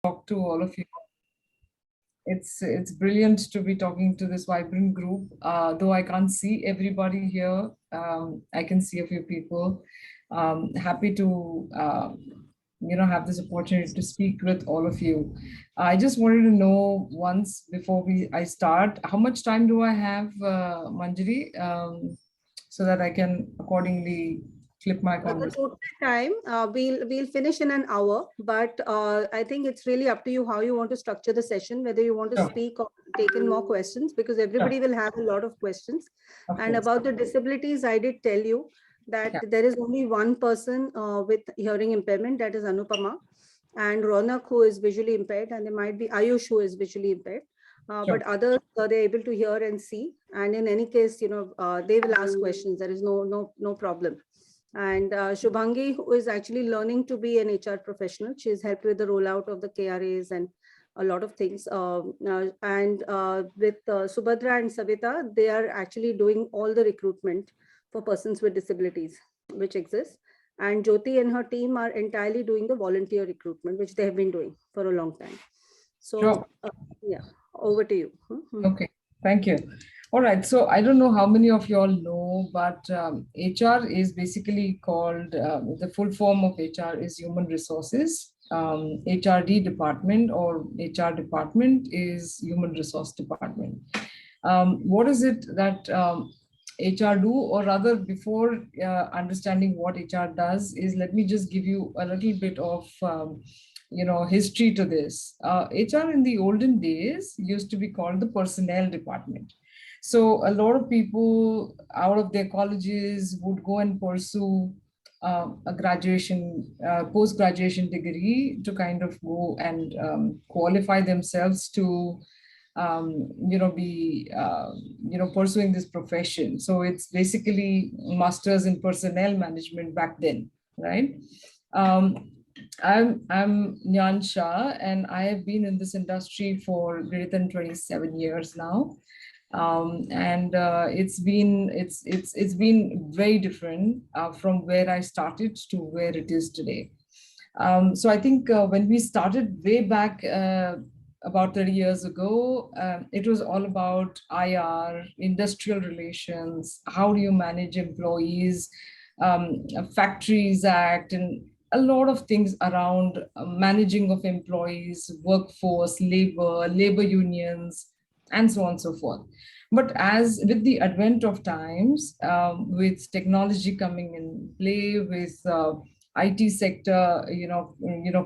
Talk to all of you. It's brilliant to be talking to this vibrant group. Though I can't see everybody here, I can see a few people. Happy to have this opportunity to speak with all of you. I just wanted to know once before I start, how much time do I have, Manjari, so that I can accordingly flip my The conversation. total time we'll finish in an hour, but I think it's really up to you how you want to structure the session, whether you want to Sure, speak or take in more questions, because sure, everybody will have a lot of questions. of And course. about the disabilities, I did tell you that Yeah, there is only one person with hearing impairment, that is Anupama, and Ronak, who is visually impaired, and there might be Ayush, who is visually impaired. sure. But others, they're able to hear and see. And in any case, they will ask questions. There is no problem. And Shubhangi, who is actually learning to be an HR professional, she's helped with the rollout of the KRAs and a lot of things. And with Subhadra and Savita, they are actually doing all the recruitment for persons with disabilities, which exists. And Jyoti and her team are entirely doing the volunteer recruitment, which they have been doing for a long time. Sure. So, yeah, over to you. Okay, thank you. All right, so I don't know how many of you all know, but HR is basically called, the full form of HR is Human Resources. HRD department or HR department is Human Resource Department. What is it that HR do, or rather before understanding what HR does is, let me just give you a little bit of history to this. HR in the olden days used to be called the personnel department. So a lot of people out of their colleges would go and pursue a graduation, post-graduation degree to kind of go and qualify themselves to be pursuing this profession. So it's basically masters in personnel management back then, right? um, I'm Dnyan Shah, and I have been in this industry for greater than 27 years now. And it's been very different from where I started to where it is today. So I think when we started way back about 30 years ago, it was all about IR, industrial relations, how do you manage employees, Factories Act, and a lot of things around managing of employees, workforce, labor unions, and so on and so forth. But as with the advent of times, with technology coming in play, with IT sector,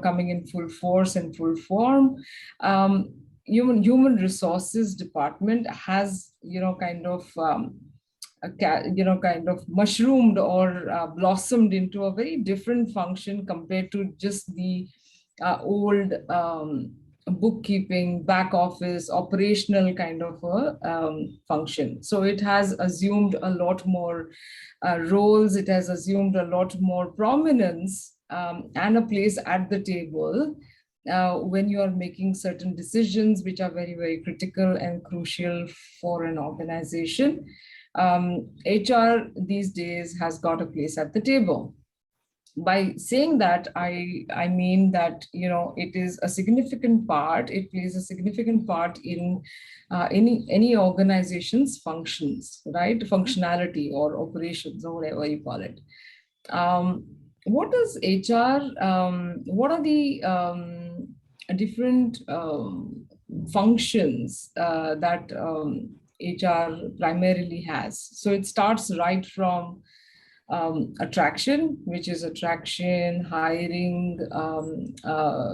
coming in full force and full form, human resources department has, kind of mushroomed or blossomed into a very different function compared to just the old bookkeeping, back office, operational kind of a function. So it has assumed a lot more roles, it has assumed a lot more prominence and a place at the table when you are making certain decisions which are very, very critical and crucial for an organization. HR these days has got a place at the table. By saying that, I mean that it is a significant part. It plays a significant part in any organization's functions, right? Functionality or operations or whatever you call it. What does HR? What are the different functions that HR primarily has? So it starts right from attraction, which is attraction, hiring,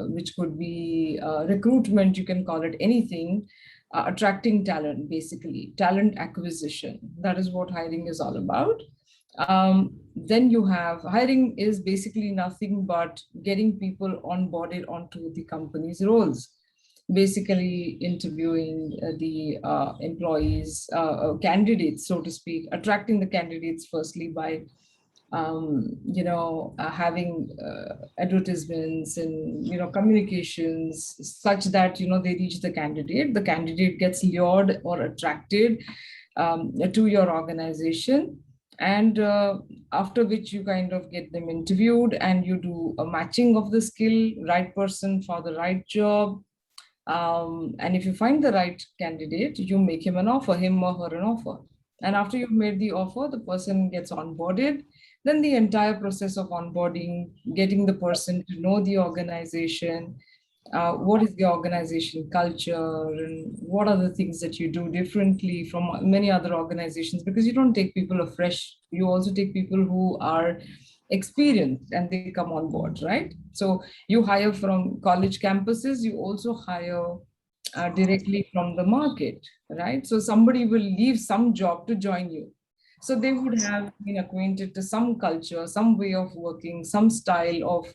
which could be recruitment, you can call it anything, attracting talent, basically, talent acquisition. That is what hiring is all about. Then you have hiring is basically nothing but getting people onboarded onto the company's roles, basically interviewing the employees, candidates, so to speak, attracting the candidates firstly by having advertisements and communications such that they reach the candidate gets lured or attracted to your organization, And after which you kind of get them interviewed and you do a matching of the skill, right person for the right job. And if you find the right candidate, you make him an offer, him or her an offer. And after you've made the offer, the person gets onboarded. Then the entire process of onboarding, getting the person to know the organization, what is the organization culture, and what are the things that you do differently from many other organizations, because you don't take people afresh, you also take people who are experienced and they come on board, right? So you hire from college campuses, you also hire directly from the market, right? So somebody will leave some job to join you. So they would have been acquainted to some culture, some way of working, some style of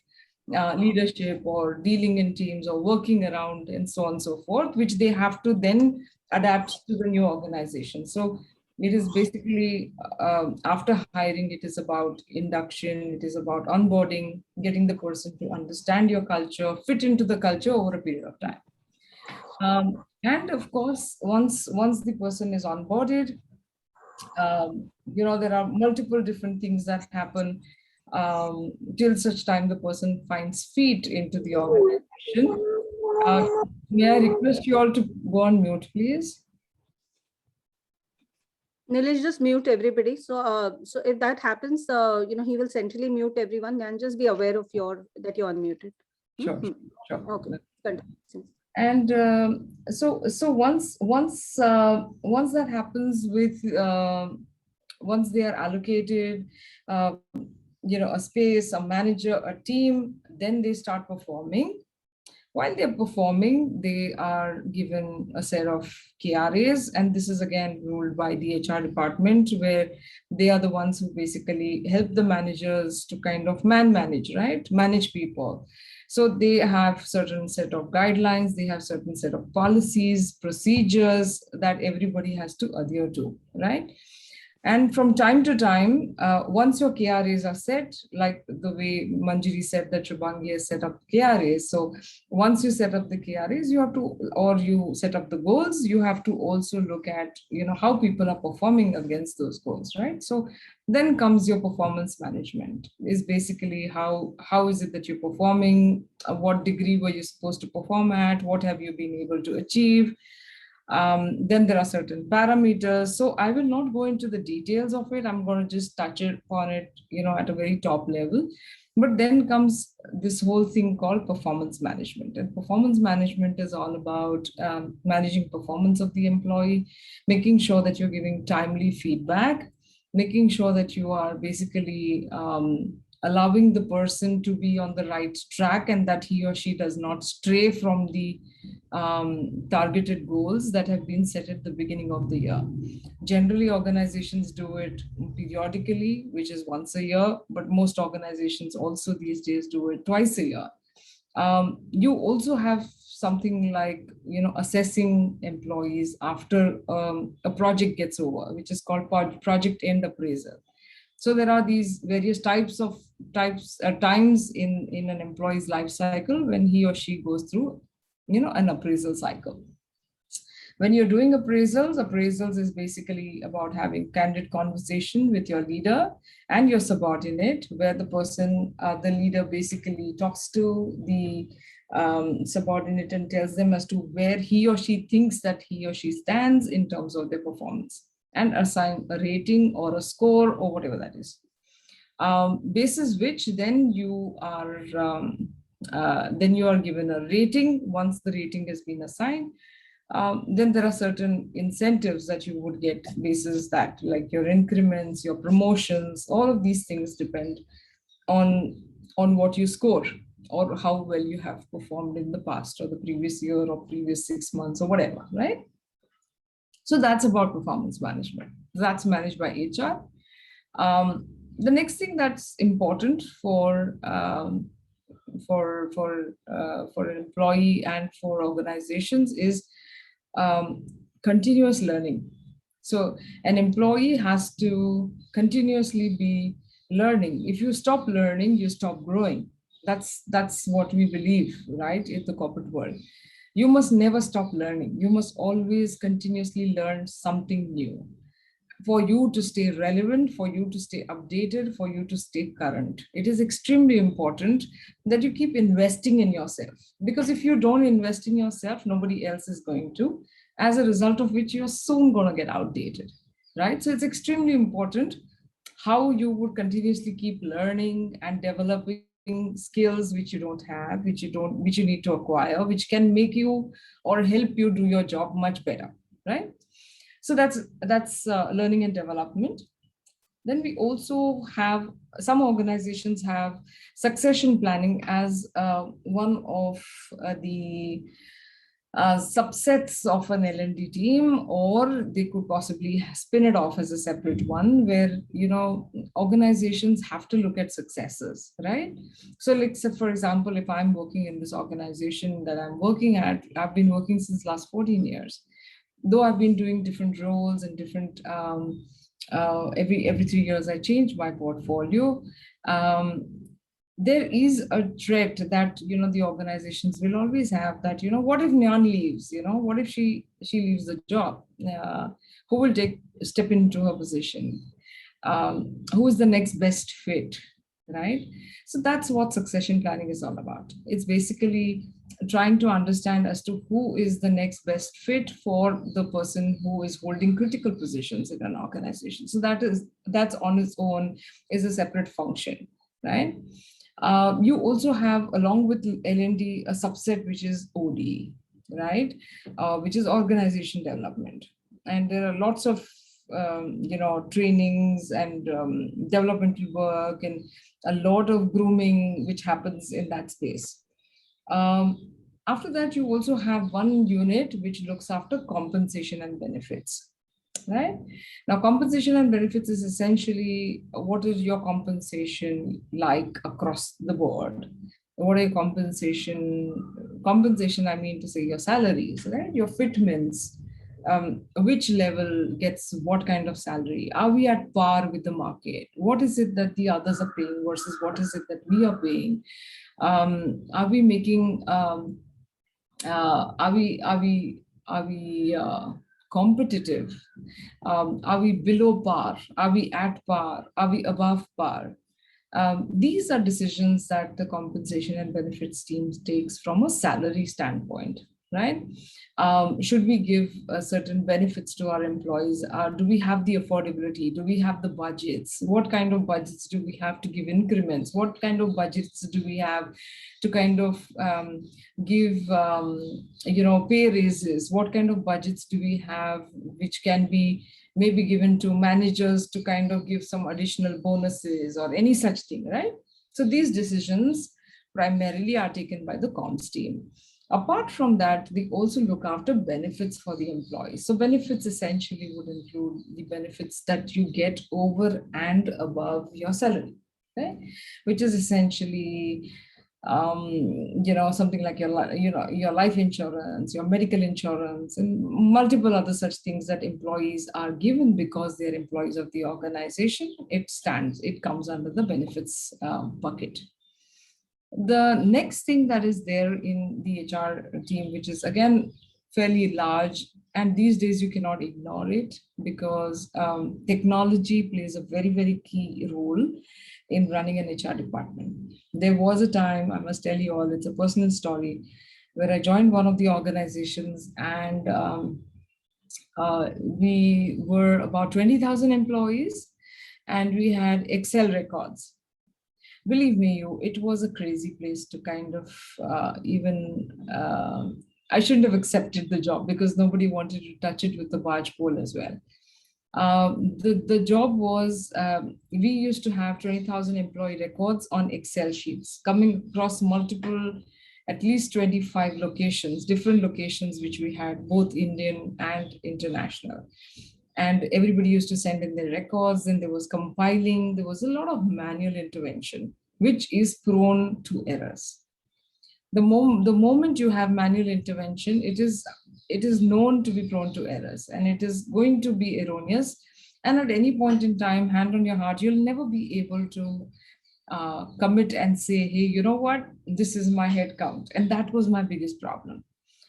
leadership or dealing in teams or working around and so on and so forth, which they have to then adapt to the new organization. So it is basically after hiring, it is about induction, it is about onboarding, getting the person to understand your culture, fit into the culture over a period of time. And of course, once the person is onboarded, there are multiple different things that happen till such time the person finds feet into the organization. Uh, may I request you all to go on mute, please? Nilesh, just mute everybody. So if that happens, he will centrally mute everyone, and just be aware of that you're unmuted. Sure, sure. Okay. Continue. And so once that happens with once they are allocated, a space, a manager, a team, then they start performing. While they're performing, they are given a set of KRAs, and this is again ruled by the HR department, where they are the ones who basically help the managers to kind of manage, right? Manage people. So they have certain set of guidelines, they have certain set of policies, procedures that everybody has to adhere to, right? And from time to time, once your KRAs are set, like the way Manjiri said that Shubhangi has set up KRAs. So once you set up the KRAs, you have to, or you set up the goals, you have to also look at, how people are performing against those goals, right? So then comes your performance management, is basically how is it that you're performing, what degree were you supposed to perform at, what have you been able to achieve. Then there are certain parameters. So I will not go into the details of it. I'm going to just touch upon it, at a very top level. But then comes this whole thing called performance management. And performance management is all about managing performance of the employee, making sure that you're giving timely feedback, making sure that you are basically allowing the person to be on the right track and that he or she does not stray from the targeted goals that have been set at the beginning of the year. Generally, organizations do it periodically, which is once a year, but most organizations also these days do it twice a year. You also have something like, assessing employees after a project gets over, which is called project End Appraisal. So there are these various times in an employee's life cycle when he or she goes through, an appraisal cycle. When you're doing appraisals is basically about having candid conversation with your leader and your subordinate, where the leader basically talks to the subordinate and tells them as to where he or she thinks that he or she stands in terms of their performance, and assign a rating or a score or whatever that is. Basis which then you are given a rating. Once the rating has been assigned, then there are certain incentives that you would get basis that, like your increments, your promotions, all of these things depend on what you score or how well you have performed in the past or the previous year or previous 6 months or whatever, right? So that's about performance management. That's managed by HR. The next thing that's important for an employee and for organizations is continuous learning. So an employee has to continuously be learning. If you stop learning, you stop growing. That's what we believe, right, in the corporate world. You must never stop learning. You must always continuously learn something new. for you to stay relevant, for you to stay updated, for you to stay current. It is extremely important that you keep investing in yourself, because if you don't invest in yourself, nobody else is going to, as a result of which you're soon going to get outdated, right? So it's extremely important how you would continuously keep learning and developing skills which you don't have, which you need to acquire, which can make you or help you do your job much better, right? So that's learning and development. Then we also have, some organizations have succession planning as one of the subsets of an L&D team, or they could possibly spin it off as a separate one where, organizations have to look at successes, right? So like, say, for example, if I'm working in this organization that I'm working at, I've been working since last 14 years. Though I've been doing different roles and different, every 3 years I change my portfolio. Um, there is a threat that the organizations will always have, that what if Nyan leaves, what if she leaves the job, who will take step into her position, who is the next best fit, right? So that's what succession planning is all about. It's basically trying to understand as to who is the next best fit for the person who is holding critical positions in an organization. So that's on its own is a separate function, right? You also have, along with L&D, a subset which is OD, right? Which is organization development. And there are lots of trainings and developmental work and a lot of grooming which happens in that space. After that, you also have one unit which looks after compensation and benefits, right? Now, compensation and benefits is essentially, what is your compensation like across the board? What are your compensation, I mean to say your salaries, right? Your fitments, which level gets what kind of salary? Are we at par with the market? What is it that the others are paying versus what is it that we are paying? Are we making, are we competitive? Are we below par? Are we at par? Are we above par? These are decisions that the compensation and benefits teams takes from a salary standpoint, right? Should we give certain benefits to our employees? Do we have the affordability? Do we have the budgets? What kind of budgets do we have to give increments? What kind of budgets do we have to kind of give, pay raises? What kind of budgets do we have which can be maybe given to managers to kind of give some additional bonuses or any such thing, right? So these decisions primarily are taken by the comms team. Apart from that, they also look after benefits for the employees. So benefits essentially would include the benefits that you get over and above your salary, okay? Which is essentially something like your life insurance, your medical insurance, and multiple other such things that employees are given because they're employees of the organization. It comes under the benefits bucket. The next thing that is there in the HR team, which is again fairly large, and these days you cannot ignore it, because technology plays a very, very key role in running an HR department. There was a time, I must tell you all, it's a personal story, where I joined one of the organizations, and we were about 20,000 employees, and we had Excel records. Believe me, it was a crazy place to kind of I shouldn't have accepted the job because nobody wanted to touch it with the barge pole as well. The job was, we used to have 20,000 employee records on Excel sheets coming across multiple, at least 25 locations, different locations, which we had both Indian and international. And everybody used to send in their records, and there was compiling, there was a lot of manual intervention, which is prone to errors. The moment you have manual intervention, it is known to be prone to errors, and it is going to be erroneous. And at any point in time, hand on your heart, you'll never be able to commit and say, hey, you know what, this is my head count. And that was my biggest problem.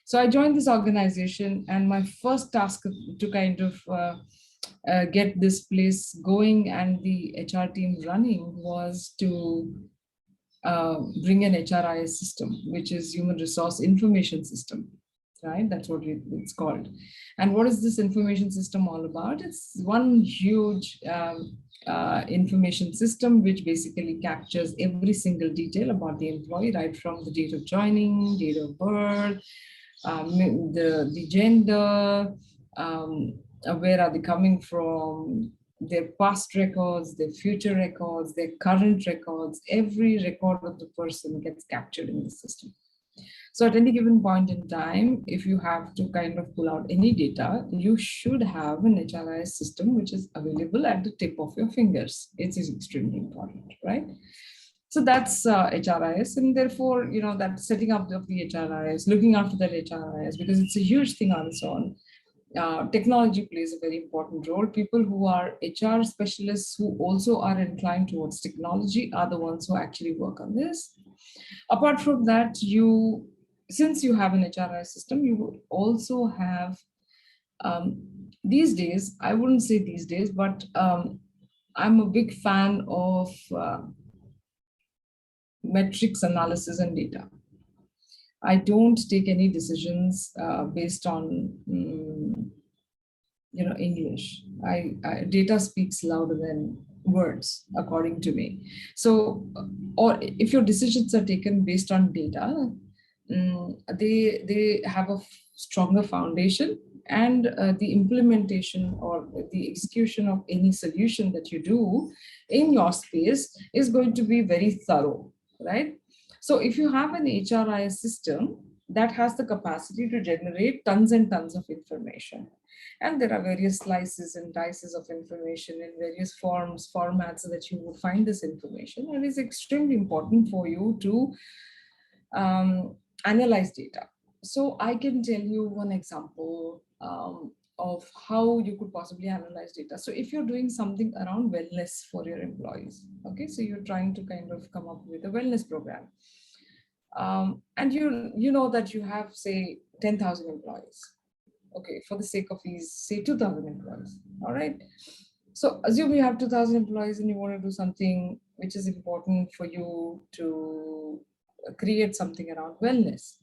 So I joined this organization, and my first task to kind of get this place going and the HR team running was to bring an HRIS system, which is Human Resource Information System, right? That's what it's called. And what is this information system all about? It's one huge information system which basically captures every single detail about the employee, right from the date of joining, date of birth, the gender, where are they coming from, their past records, their future records, their current records. Every record of the person gets captured in the system. So at any given point in time, if you have to kind of pull out any data, you should have an HRIS system which is available at the tip of your fingers. It is extremely important, right? So that's HRIS, and therefore, that setting up of the HRIS, looking after that HRIS, because it's a huge thing on its own. Technology plays a very important role. People who are HR specialists who also are inclined towards technology are the ones who actually work on this. Apart from that, since you have an HRIS system, you would also have, these days, I wouldn't say these days, but I'm a big fan of metrics analysis and data. I don't take any decisions based on English. Data speaks louder than words, according to me. So, or if your decisions are taken based on data, they have a stronger foundation, and the implementation or the execution of any solution that you do in your space is going to be very thorough, right? So if you have an HRIS system that has the capacity to generate tons and tons of information, and there are various slices and dices of information in various formats that you would find this information, it is extremely important for you to analyze data. So I can tell you one example of how you could possibly analyze data. So if you're doing something around wellness for your employees, okay, so you're trying to kind of come up with a wellness program. And you know that you have, say, 10,000 employees. Okay, for the sake of ease, say 2,000 employees, all right? So assume you have 2,000 employees and you want to do something which is important for you to create something around wellness.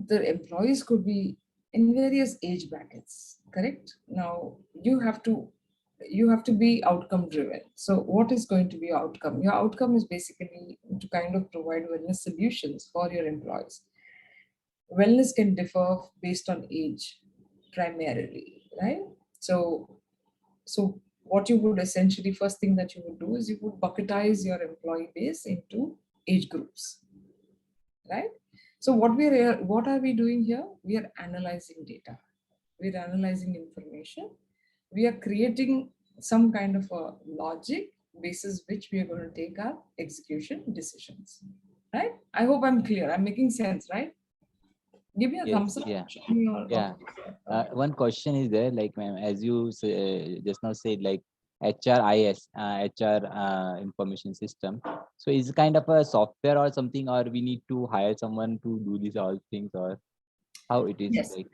The employees could be in various age brackets, correct? Now you have to be outcome driven. So what is going to be outcome? Your outcome is basically to kind of provide wellness solutions for your employees. Wellness can differ based on age primarily, right? So what you would essentially, first thing that you would do is you would bucketize your employee base into age groups, right? So what are we doing here? We are analyzing data. We're analyzing information. We are creating some kind of a logic basis which we are going to take our execution decisions, right? I hope I'm clear. I'm making sense, right? Give me a thumbs up. Yeah. Show me your, Yeah. okay. One question is there, like, ma'am, as you just now said, like HRIS, HR information system. So is it kind of a software or something, or we need to hire someone to do these all things, or how it is? Yes. Like,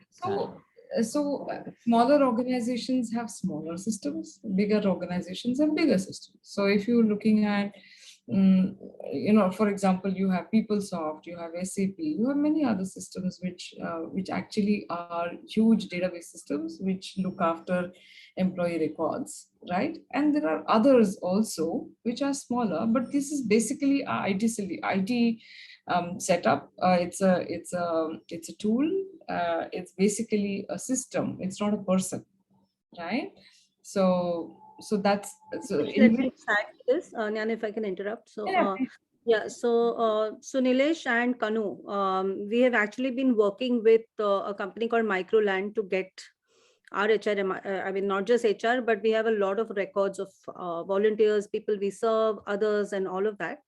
So smaller organizations have smaller systems, bigger organizations have bigger systems. So if you're looking at, for example, you have PeopleSoft, you have SAP, you have many other systems which actually are huge database systems which look after employee records, right? And there are others also which are smaller, but this is basically IT setup. It's a tool. It's basically a system. It's not a person, right? So that's so. Let me add to this, Nyan, if I can interrupt. So, so Nilesh and Kanu, we have actually been working with a company called Microland to get our HR, I mean, not just HR, but we have a lot of records of volunteers, people we serve, others, and all of that.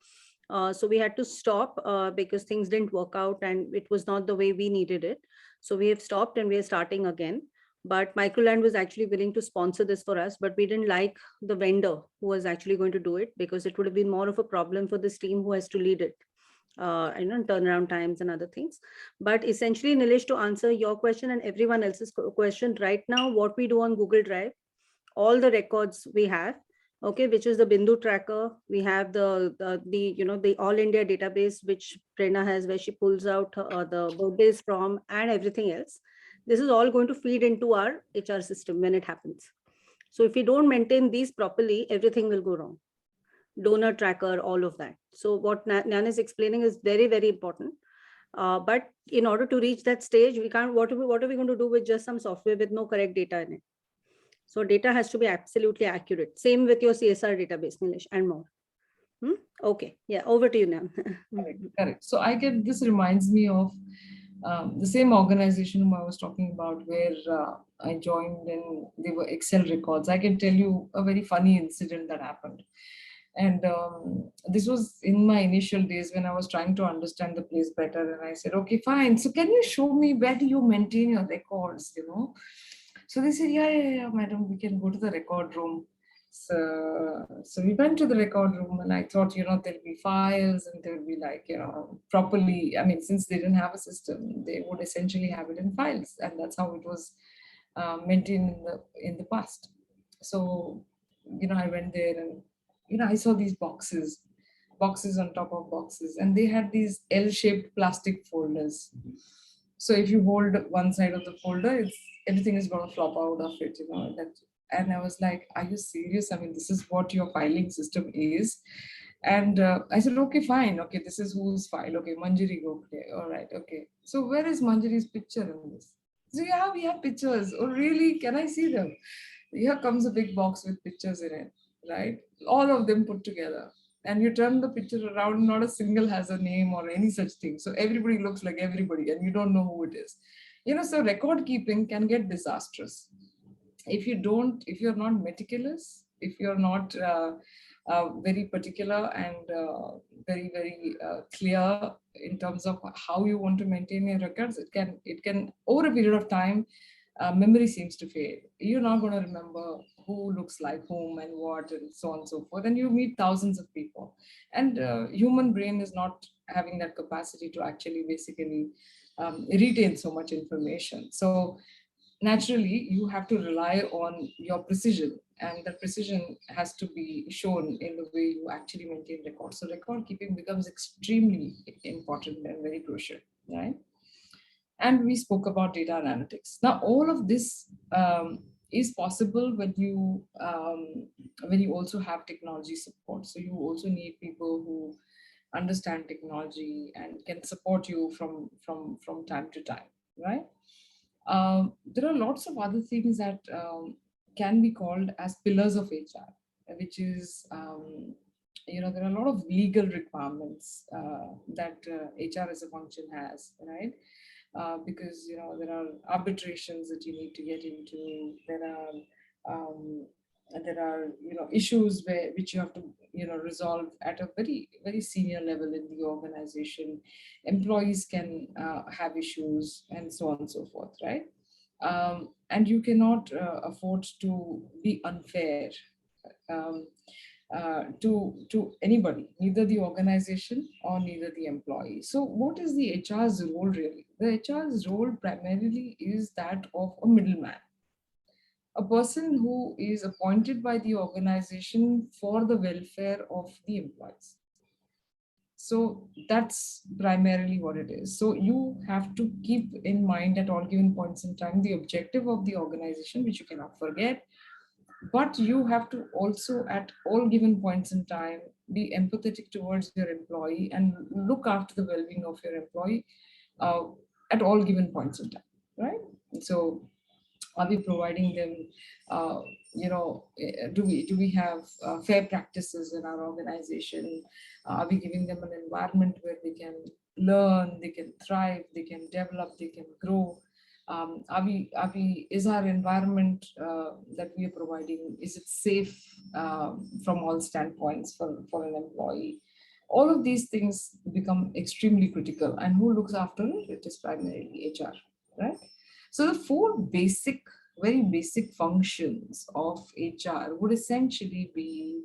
So we had to stop because things didn't work out and it was not the way we needed it. So we have stopped and we are starting again. But Microland was actually willing to sponsor this for us, but we didn't like the vendor who was actually going to do it because it would have been more of a problem for this team who has to lead it. turnaround times and other things. But essentially, Nilesh, to answer your question and everyone else's question, right now, what we do on Google Drive, all the records we have, okay, which is the Bindu tracker. We have the All India database, which Prerna has, where she pulls out the birthdays from and everything else. This is all going to feed into our HR system when it happens. So if we don't maintain these properly, everything will go wrong. Donor tracker, all of that. So what Nyan is explaining is very, very important. But in order to reach that stage, we can't, what are we going to do with just some software with no correct data in it? So data has to be absolutely accurate. Same with your CSR database, Nilesh, and more. Okay, yeah, over to you now. Correct. So this reminds me of the same organization whom I was talking about, where I joined and they were Excel records. I can tell you a very funny incident that happened. And this was in my initial days when I was trying to understand the place better. And I said, okay, fine. So can you show me, where do you maintain your records, So they said, yeah, madam, we can go to the record room. So we went to the record room, and I thought, there'll be files and there'll be properly, I mean, since they didn't have a system, they would essentially have it in files. And that's how it was maintained in the past. So, I went there and, I saw these boxes on top of boxes, and they had these L-shaped plastic folders. So if you hold one side of the folder, everything is going to flop out of it, and I was like, are you serious? I mean, this is what your filing system is? And I said, okay, fine. Okay, this is whose file. Okay, Manjari Gokhale. All right, okay. So where is Manjari's picture in this? So yeah, we have pictures. Oh, really? Can I see them? Here comes a big box with pictures in it, right? All of them put together. And you turn the picture around, not a single has a name or any such thing. So everybody looks like everybody and you don't know who it is. So record keeping can get disastrous. If you're not meticulous, if you're not very particular and very, very clear in terms of how you want to maintain your records, it can over a period of time, memory seems to fade. You're not going to remember who looks like whom and what and so on and so forth. And you meet thousands of people. And human brain is not having that capacity to actually basically retain so much information. So naturally, you have to rely on your precision. And that precision has to be shown in the way you actually maintain records. So record keeping becomes extremely important and very crucial, right? And we spoke about data analytics. Now, all of this is possible when you also have technology support. So you also need people who understand technology and can support you from time to time, right? There are lots of other things that can be called as pillars of HR, which is there are a lot of legal requirements that HR as a function has, right? Because there are arbitrations that you need to get into. There are issues which you have to resolve at a very, very senior level in the organization. Employees can have issues and so on and so forth, right? And you cannot afford to be unfair um, to anybody, neither the organization or neither the employee. So what is the HR's role really? The HR's role primarily is that of a middleman, a person who is appointed by the organization for the welfare of the employees. So that's primarily what it is. So you have to keep in mind at all given points in time the objective of the organization, which you cannot forget. But you have to also, at all given points in time, be empathetic towards your employee and look after the well-being of your employee at all given points in time, right? So are we providing them, do we have fair practices in our organization? Are we giving them an environment where they can learn, they can thrive, they can develop, they can grow? Is our environment that we are providing, is it safe from all standpoints for an employee? All of these things become extremely critical, and who looks after it? It is primarily HR, right? So the four very basic functions of HR would essentially be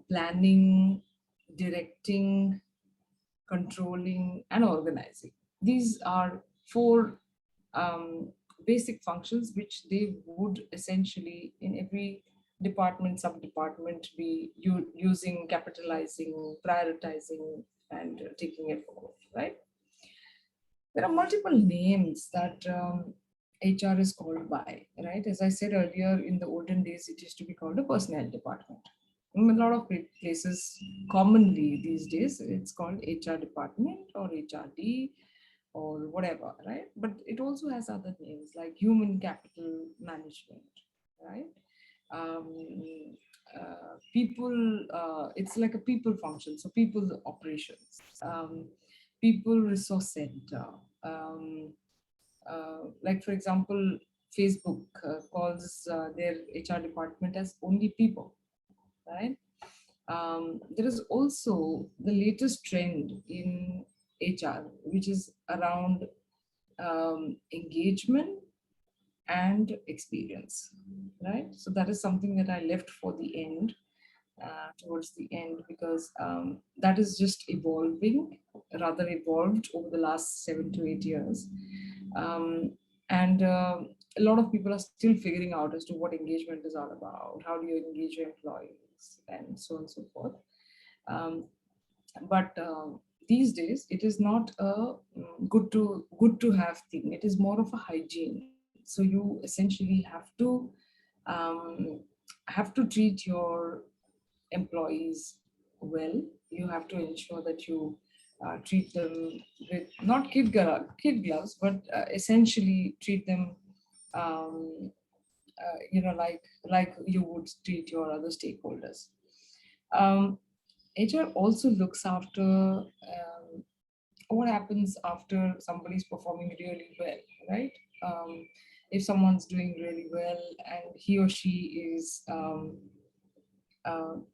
planning, directing, controlling, and organizing. These are four basic functions which they would essentially in every department, sub-department be using, capitalizing, prioritizing, and taking it forward, right? There are multiple names that HR is called by, right? As I said earlier, in the olden days, it used to be called a personnel department. In a lot of places, commonly these days, it's called HR department or HRD or whatever, right? But it also has other names like human capital management, right? Um, People, it's like a people function, so people operations, people resource center. Um, like for example, Facebook calls their HR department as only people, right? There is also the latest trend in HR, which is around engagement and experience, right? So that is something that I left for the end, towards the end, because that is just evolving, rather evolved over the last 7 to 8 years. And a lot of people are still figuring out as to what engagement is all about, how do you engage your employees, and so on and so forth. Um, but these days it is not a good to have thing. It is more of a hygiene. So you essentially um, have to treat your employees well. You have to ensure that you treat them with not kid gloves, but essentially treat them like you would treat your other stakeholders. um, HR also looks after what happens after somebody's performing really well, right? If someone's doing really well and he or she is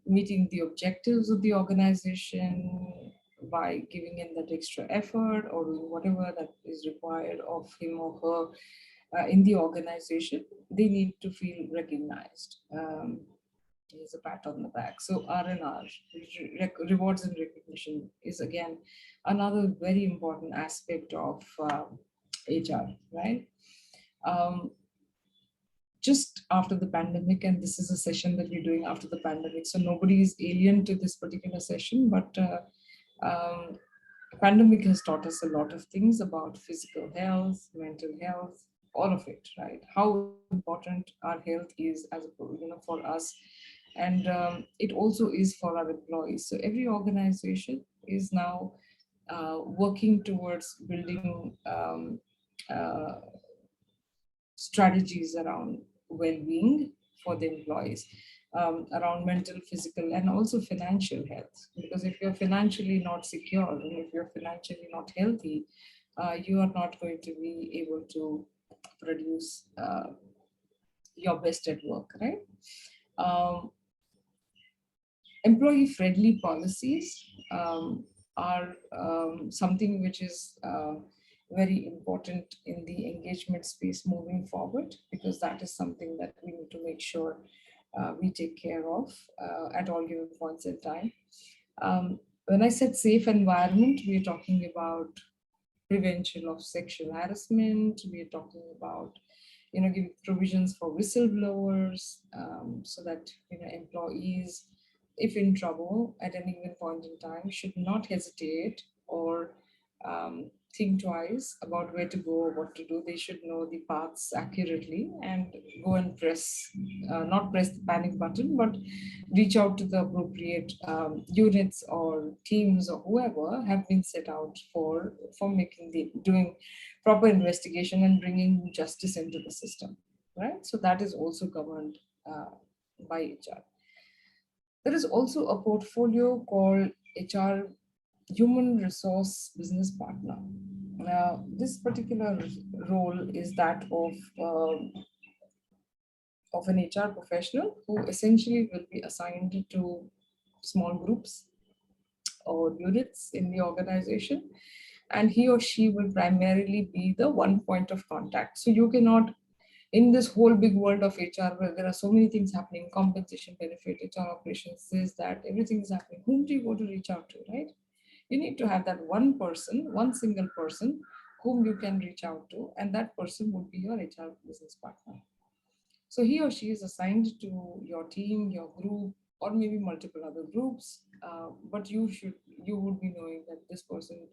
meeting the objectives of the organization by giving in that extra effort or doing whatever that is required of him or her in the organization, they need to feel recognized. Is a pat on the back. So R&R, rewards and recognition, is again another very important aspect of HR, right? Um, just after the pandemic, and this is a session that we're doing after the pandemic, so nobody is alien to this particular session, but pandemic has taught us a lot of things about physical health, mental health, all of it, right? How important our health is as for us, and it also is for our employees. So every organization is now working towards building strategies around well-being for the employees, around mental, physical, and also financial health. Because if you're financially not secure and if you're financially not healthy, you are not going to be able to produce your best at work, right? Um, Employee-friendly policies are something which is very important in the engagement space moving forward, because that is something that we need to make sure we take care of at all given points in time. When I said safe environment, we are talking about prevention of sexual harassment. We are talking about giving provisions for whistleblowers, so that employees, if in trouble at any given point in time, should not hesitate or think twice about where to go or what to do. They should know the paths accurately and go and not press the panic button, but reach out to the appropriate units or teams or whoever have been set out for doing proper investigation and bringing justice into the system, right? So that is also governed by HR. There is also a portfolio called HR Human Resource Business Partner. Now, this particular role is that of an HR professional who essentially will be assigned to small groups or units in the organization, and he or she will primarily be the one point of contact. So you cannot, in this whole big world of HR where there are so many things happening, compensation, benefit, HR operations, this, that, everything is happening, whom do you go to reach out to, right? You need to have that one person, one single person whom you can reach out to, and that person would be your HR business partner. So he or she is assigned to your team, your group, or maybe multiple other groups. But you would be knowing that this person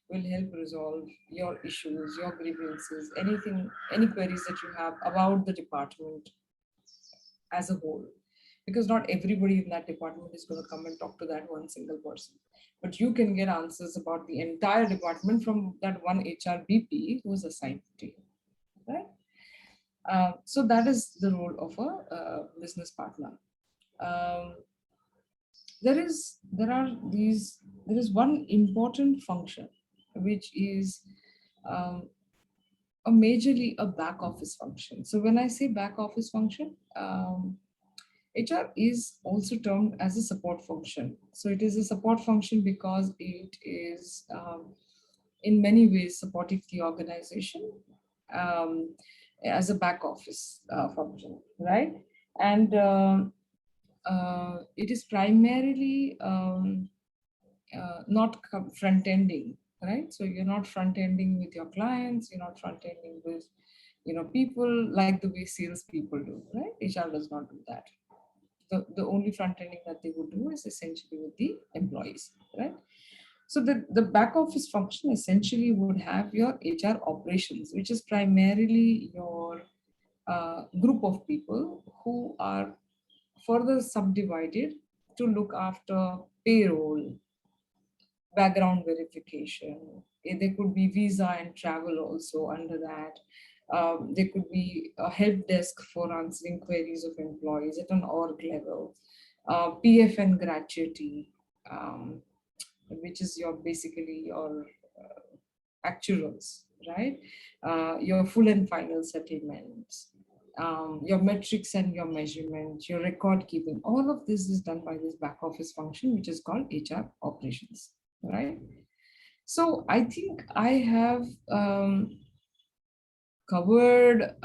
will help resolve your issues, your grievances, anything, any queries that you have about the department as a whole. Because not everybody in that department is going to come and talk to that one single person. But you can get answers about the entire department from that one HR BP who is assigned to you, right? So that is the role of a business partner. Um, there is one important function which is a majorly a back office function. So when I say back office function, HR is also termed as a support function. So it is a support function because it is in many ways supporting the organization um, as a back office function, right? And it is primarily not front-ending, right? So you're not front-ending with your clients, you're not front-ending with people like the way sales people do, right? HR does not do that. The only front-ending that they would do is essentially with the employees, right? So the back office function essentially would have your HR operations, which is primarily your group of people who are further subdivided to look after payroll, background verification. There could be visa and travel also under that. There could be a help desk for answering queries of employees at an org level, PF and gratuity, which is your basically your actuals, right? Your full and final settlements, your metrics and your measurement, your record keeping. All of this is done by this back office function, which is called HR operations, right? So I think I have covered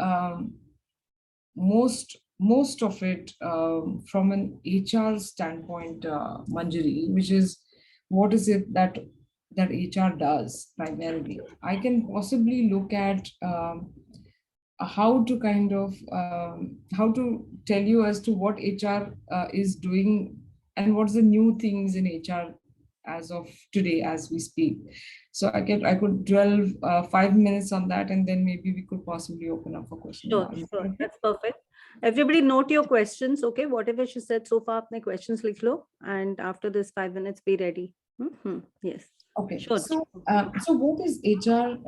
most of it from an HR standpoint, Manjari, which is what is it that HR does primarily. I can possibly look at how to kind of how to tell you as to what HR is doing and what's the new things in HR as of today as we speak. So I could dwell 5 minutes on that, and then maybe we could possibly open up for questions. Sure, sure. That's perfect. Everybody note your questions, okay? Whatever she said so far, apne questions likh lo, and after this 5 minutes, be ready. Yes. Okay. Sure. So what is HR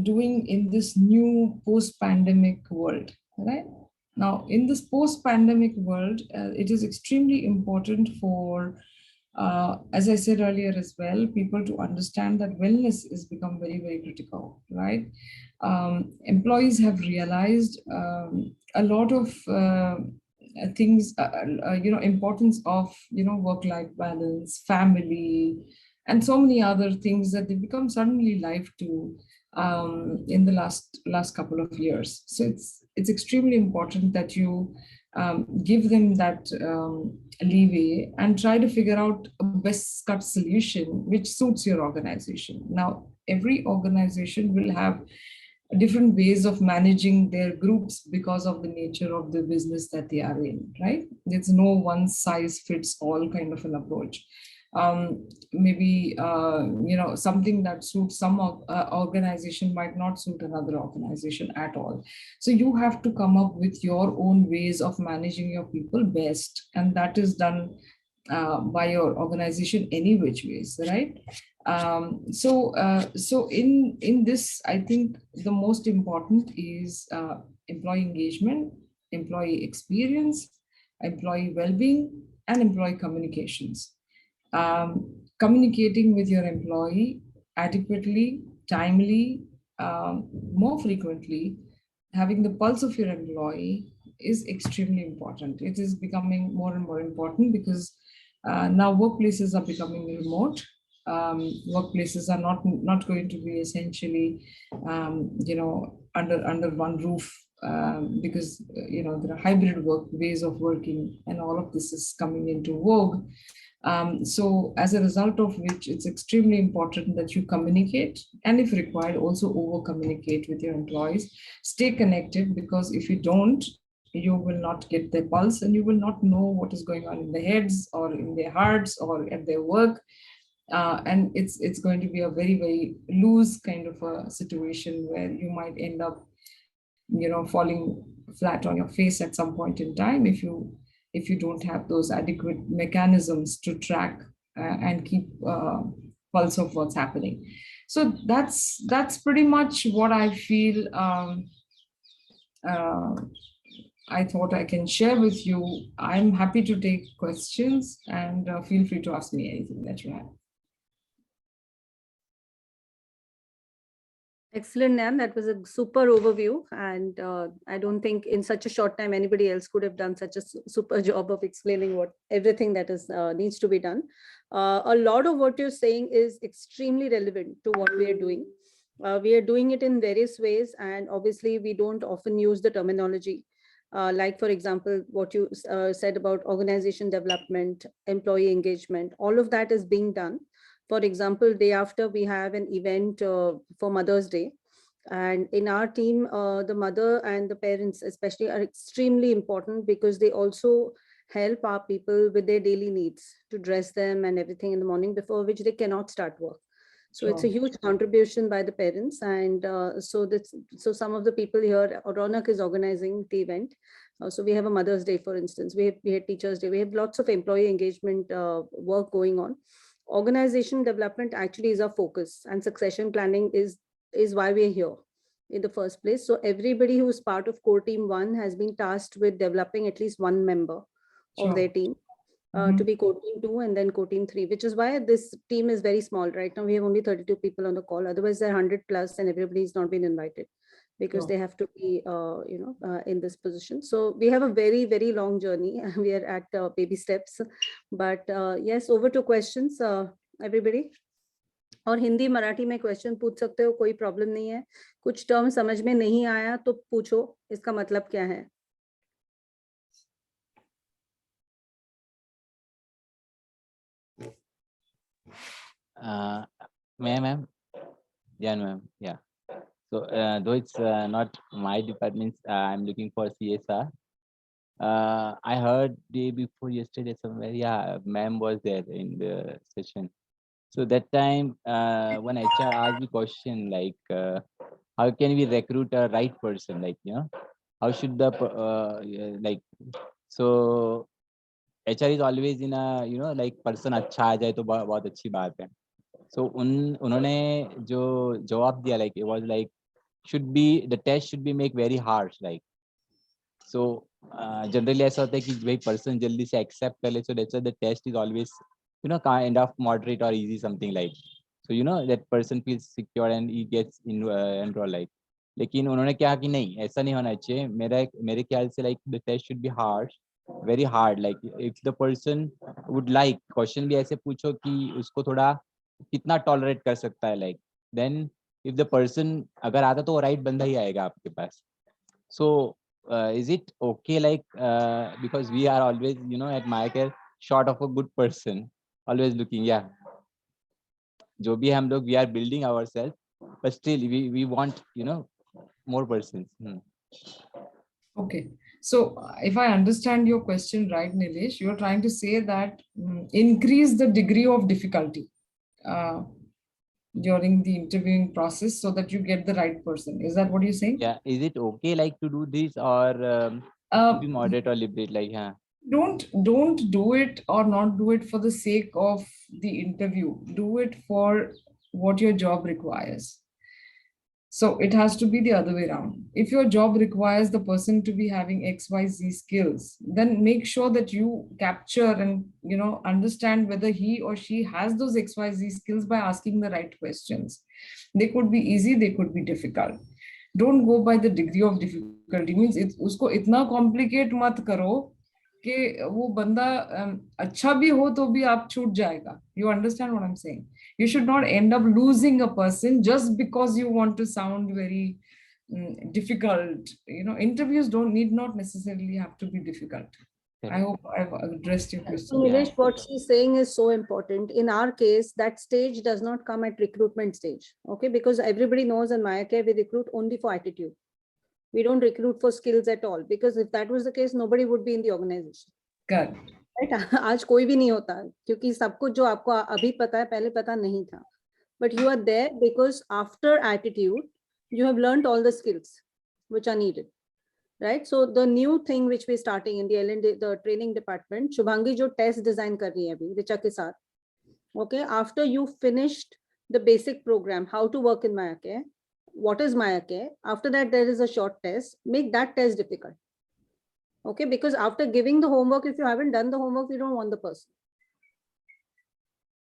doing in this new post-pandemic world, right? Now, in this post-pandemic world, it is extremely important for as I said earlier as well, people to understand that wellness is become very, very critical, right? Employees have realized a lot of things, importance of, work-life balance, family, and so many other things that they become suddenly life to in the last couple of years. So it's extremely important that you give them that leeway and try to figure out a best cut solution which suits your organization. Now, every organization will have different ways of managing their groups because of the nature of the business that they are in, right? There's no one size fits all kind of an approach. Maybe something that suits some organization might not suit another organization at all. So you have to come up with your own ways of managing your people best, and that is done by your organization any which ways, right? So in this, I think the most important is employee engagement, employee experience, employee well-being, and employee communications. Communicating with your employee adequately, timely, more frequently, having the pulse of your employee is extremely important. It is becoming more and more important because now workplaces are becoming remote. Workplaces are not going to be essentially, under one roof, because there are hybrid work ways of working, and all of this is coming into vogue. So as a result of which, it's extremely important that you communicate, and if required, also over communicate with your employees. Stay connected, because if you don't, you will not get their pulse, and you will not know what is going on in their heads or in their hearts or at their work. And it's going to be a very, very loose kind of a situation where you might end up, falling flat on your face at some point in time, if you don't have those adequate mechanisms to track and keep pulse of what's happening. So that's pretty much what I feel. Uh, I thought I can share with you. I'm happy to take questions, and feel free to ask me anything that you have. Excellent, Nan. That was a super overview. And I don't think in such a short time anybody else could have done such a super job of explaining what everything that is needs to be done. A lot of what you're saying is extremely relevant to what we are doing. We are doing it in various ways, and obviously we don't often use the terminology. Like, for example, what you said about organization development, employee engagement, all of that is being done. For example, day after we have an event for Mother's Day. And in our team, the mother and the parents especially are extremely important, because they also help our people with their daily needs, to dress them and everything in the morning, before which they cannot start work. So it's a huge contribution by the parents. And so some of the people here, Ronak is organizing the event. So we have a Mother's Day, for instance. We have Teachers' Day. We have lots of employee engagement work going on. Organization development actually is our focus, and succession planning is why we're here in the first place. So everybody who is part of core team 1 has been tasked with developing at least one member of their team to be core team 2 and then core team 3, which is why this team is very small. Right now we have only 32 people on the call. Otherwise they're 100 plus, and everybody's not been invited, because they have to be in this position. So we have a very, very long journey. We are at baby steps, but yes, over to questions, everybody. और हिंदी मराठी में question पूछ सकते हो, कोई problem नहीं है. कुछ term समझ में नहीं आया तो पूछो, इसका मतलब क्या है. Ma'am, yeah. So though it's not my department, I'm looking for CSR. I heard day before yesterday somewhere, yeah, ma'am was there in the session. So that time when HR asked the question like, how can we recruit a right person? Like, how should the like, so HR is always in a like person अच्छा आ जाए तो बहुत अच्छी बात है. So उन्होंने जो जवाब दिया, like it was like the test should be make very harsh, like so generally ऐसा होता है कि भाई person जल्दी से accept कर ले, so that's why the test is always kind of moderate or easy, something like, so that person feels secure and he gets enroll, like. लेकिन उन्होंने क्या कि नहीं, ऐसा नहीं होना चाहिए. मेरे ख्याल से like the test should be harsh, very hard. Like if the person would like, question भी ऐसे पूछो कि उसको थोड़ा कितना tolerate कर सकता है, like then if the person अगर आता तो वो right बंदा ही आएगा आपके पास. So is it okay, like because we are always at MyCare short of a good person, always looking, yeah, जो भी हम लोग we are building ourselves, but still we want more persons. Okay, so if I understand your question right, Nilesh, you're trying to say that increase the degree of difficulty during the interviewing process so that you get the right person. Is that what you're saying? Yeah, is it okay like to do this, or to be moderate or liberate, like? Yeah, don't do it or not do it for the sake of the interview. Do it for what your job requires. So it has to be the other way around. If your job requires the person to be having XYZ skills, then make sure that you capture and understand whether he or she has those XYZ skills by asking the right questions. They could be easy, they could be difficult. Don't go by the degree of difficulty. Means usko itna complicate mat karo कि वो बंदा अच्छा भी हो तो भी आप छूट जाएगा. You understand what I'm saying? You should not end up losing a person just because you want to sound very difficult. Interviews need not necessarily have to be difficult. I hope I've addressed your So question. Nilesh, what she's saying is so important. In our case, that stage does not come at recruitment stage, okay? Because everybody knows in MayaCare, we recruit only for attitude. We don't recruit for skills at all. Because if that was the case, nobody would be in the organization. Correct. Right? आज कोई भी नहीं होता क्योंकि सब कुछ जो आपको अभी पता है पहले पता नहीं था. But you are there because after attitude, you have learned all the skills which are needed. Right, so the new thing which we're starting in the L&D, the training department, Shubhangi जो test design कर रही है अभी रिचा के साथ, okay, after you finished the basic program, how to work in MayaCare, what is MayaCare, after that there is a short test, make that test difficult, okay, because after giving the homework, if you haven't done the homework, you don't want the person,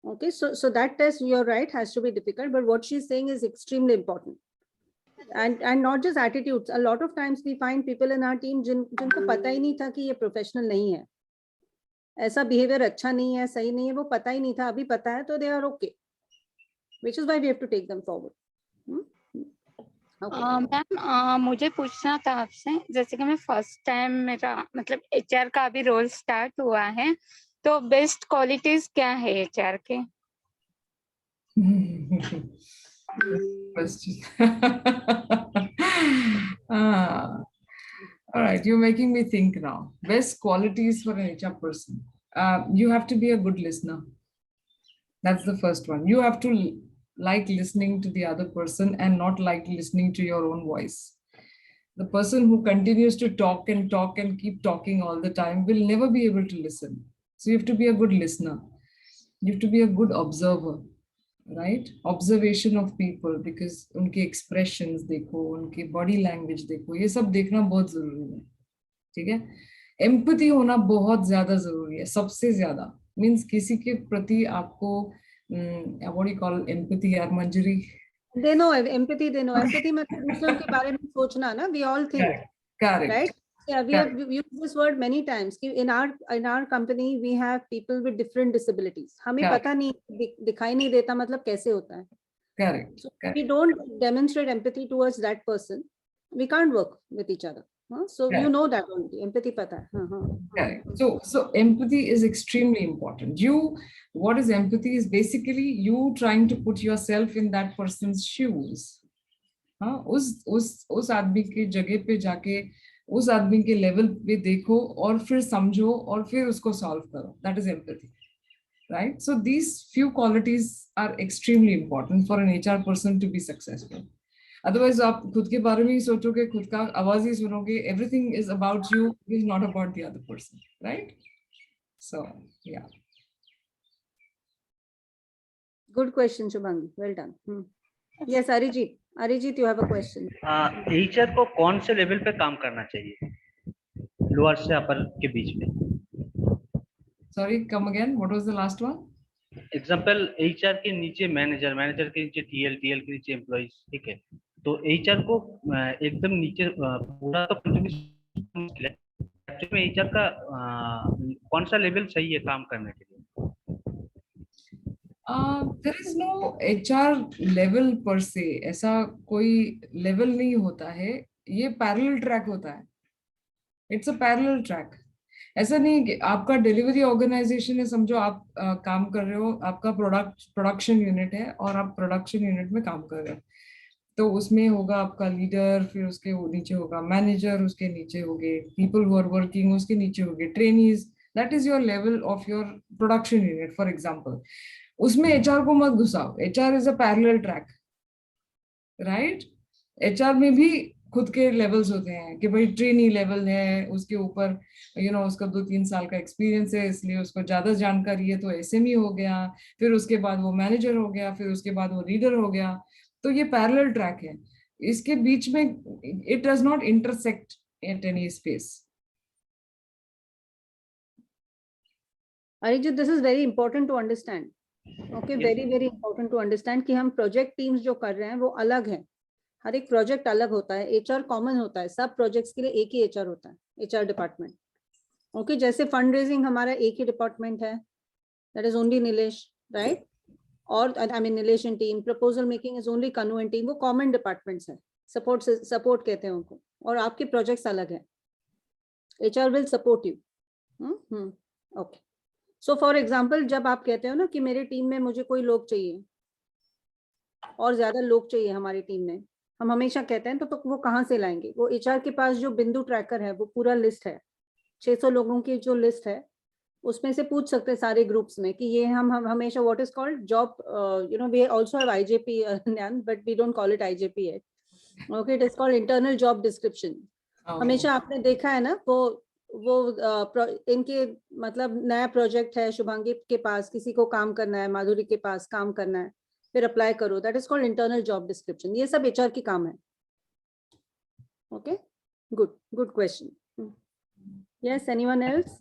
okay, so that test, you're right, has to be difficult, but what she's saying is extremely important. And not just attitudes, a lot of times we find people in our team जिनको पता ही नहीं था कि ये professional नहीं है, ऐसा behaviour अच्छा नहीं है, सही नहीं है, वो पता ही नहीं था, अभी पता है तो they are okay, which is why we have to take them forward. Ma'am मुझे पूछना था आपसे, जैसे कि मैं फर्स्ट टाइम मेरा मतलब एचआर का अभी रोल स्टार्ट हुआ है, तो बेस्ट क्वालिटीज क्या है एचआर के? Question. All right, you're making me think now. Best qualities for an HR person. You have to be a good listener. That's the first one. You have to like listening to the other person and not like listening to your own voice. The person who continues to talk and keep talking all the time will never be able to listen. So you have to be a good listener. You have to be a good observer. Right? Observation of people, because उनके expressions देखो, उनके body language देखो, ये सब देखना बहुत जरूरी है, ठीक है? Empathy होना बहुत ज्यादा जरूरी है, सबसे ज्यादा. Means किसी के प्रति आपको what do you call empathy यार मंजरी? They know empathy. They know empathy मतलब दूसरों के बारे में सोचना ना. We all think. Correct. Right? Yeah, we have used this word many times. In our company, we have people with different disabilities. हमें पता नहीं दिखाई नहीं देता मतलब कैसे होता है. Correct. So if we don't demonstrate empathy towards that person, we can't work with each other. So you know that only. Empathy पता है. Correct. So empathy is extremely important. What is empathy is basically you trying to put yourself in that person's shoes. उस आदमी के जगह पे जाके उस आदमी के लेवल पे देखो और फिर समझो और फिर उसको सॉल्व करो. That is empathy, right? So these few qualities are extremely important for an HR person to be successful. Otherwise, आप खुद के बारे में ही सोचोगे, खुद का आवाज ही सुनोगे. Everything is about you, is not about the other person, right? So yeah. Good question, Shubhangi. Well done. Yes, Arijit. Arijit, you have a question. HR को कौन से लेवल पे काम करना चाहिए? लोअर से अपर के बीच में. Sorry, come again. What was the last one? Example HR के नीचे मैनेजर, मैनेजर के नीचे TL, TL के नीचे एम्प्लॉइज, ठीक है? तो HR को एकदम नीचे पूरा तो मुश्किल है. एक्चुअली में HR का कौन सा लेवल सही है काम करने के लिए? There is no HR level per se. ऐसा कोई level नहीं होता है. ये parallel track होता है. It's a parallel track. ऐसा नहीं कि आपका डिलीवरी ऑर्गेनाइजेशन है, समझो आप काम कर रहे हो, आपका प्रोडक्शन यूनिट है और आप प्रोडक्शन यूनिट में काम कर रहे हो, तो उसमें होगा आपका लीडर, फिर उसके नीचे होगा मैनेजर, उसके नीचे होंगे पीपल हु आर वर्किंग, उसके नीचे होंगे trainees. That is your level of your production unit for example. उसमें एचआर को मत घुसाओ. HR is a parallel track, right? HR में भी खुद के लेवल्स होते हैं कि भाई ट्रेनी लेवल है, उसके ऊपर उसका 2-3 साल का एक्सपीरियंस है, इसलिए उसको ज्यादा जानकारी है तो एसएमई हो गया, फिर उसके बाद वो मैनेजर हो गया, फिर उसके बाद वो लीडर हो गया. तो ये पैरेलल ट्रैक है. इसके बीच में it does not intersect at any space. Arijit, this is very important to understand. Okay, very important to understand कि हम प्रोजेक्ट टीम्स जो कर रहे हैं वो अलग है. हर एक प्रोजेक्ट अलग होता है. एचआर कॉमन होता है, सब प्रोजेक्ट्स के लिए एक ही एचआर होता है, एचआर डिपार्टमेंट. ओके, जैसे फंड रेजिंग हमारा एक ही डिपार्टमेंट है, that is only Nilesh, right? और I mean Nilesh and team. Proposal making is only Kanu and team. वो कॉमन डिपार्टमेंट्स है, सपोर्ट कहते हैं उनको. और आपके प्रोजेक्ट्स अलग है. HR will support you, okay, so for example जब आप कहते हो ना कि मेरे टीम में मुझे कोई लोग चाहिए और ज्यादा लोग चाहिए हमारी टीम में, हम हमेशा कहते हैं तो वो कहाँ से लाएंगे? वो एचआर के पास जो बिंदु ट्रैकर है वो पूरा लिस्ट है, 600 लोगों की जो लिस्ट है उसमें से पूछ सकते हैं सारे ग्रुप्स में कि ये हम हमेशा what is called job, you know we also have IJP but we don't call it IJP yet, okay, it is called internal job description. हमेशा आपने देखा है ना वो इनके मतलब नया प्रोजेक्ट है शुभांगी के पास, किसी को काम करना है, माधुरी के पास काम करना है, फिर अप्लाई करो, that is called internal job description. ये सब एचआर की काम है। Okay, good good question. Yes, anyone else?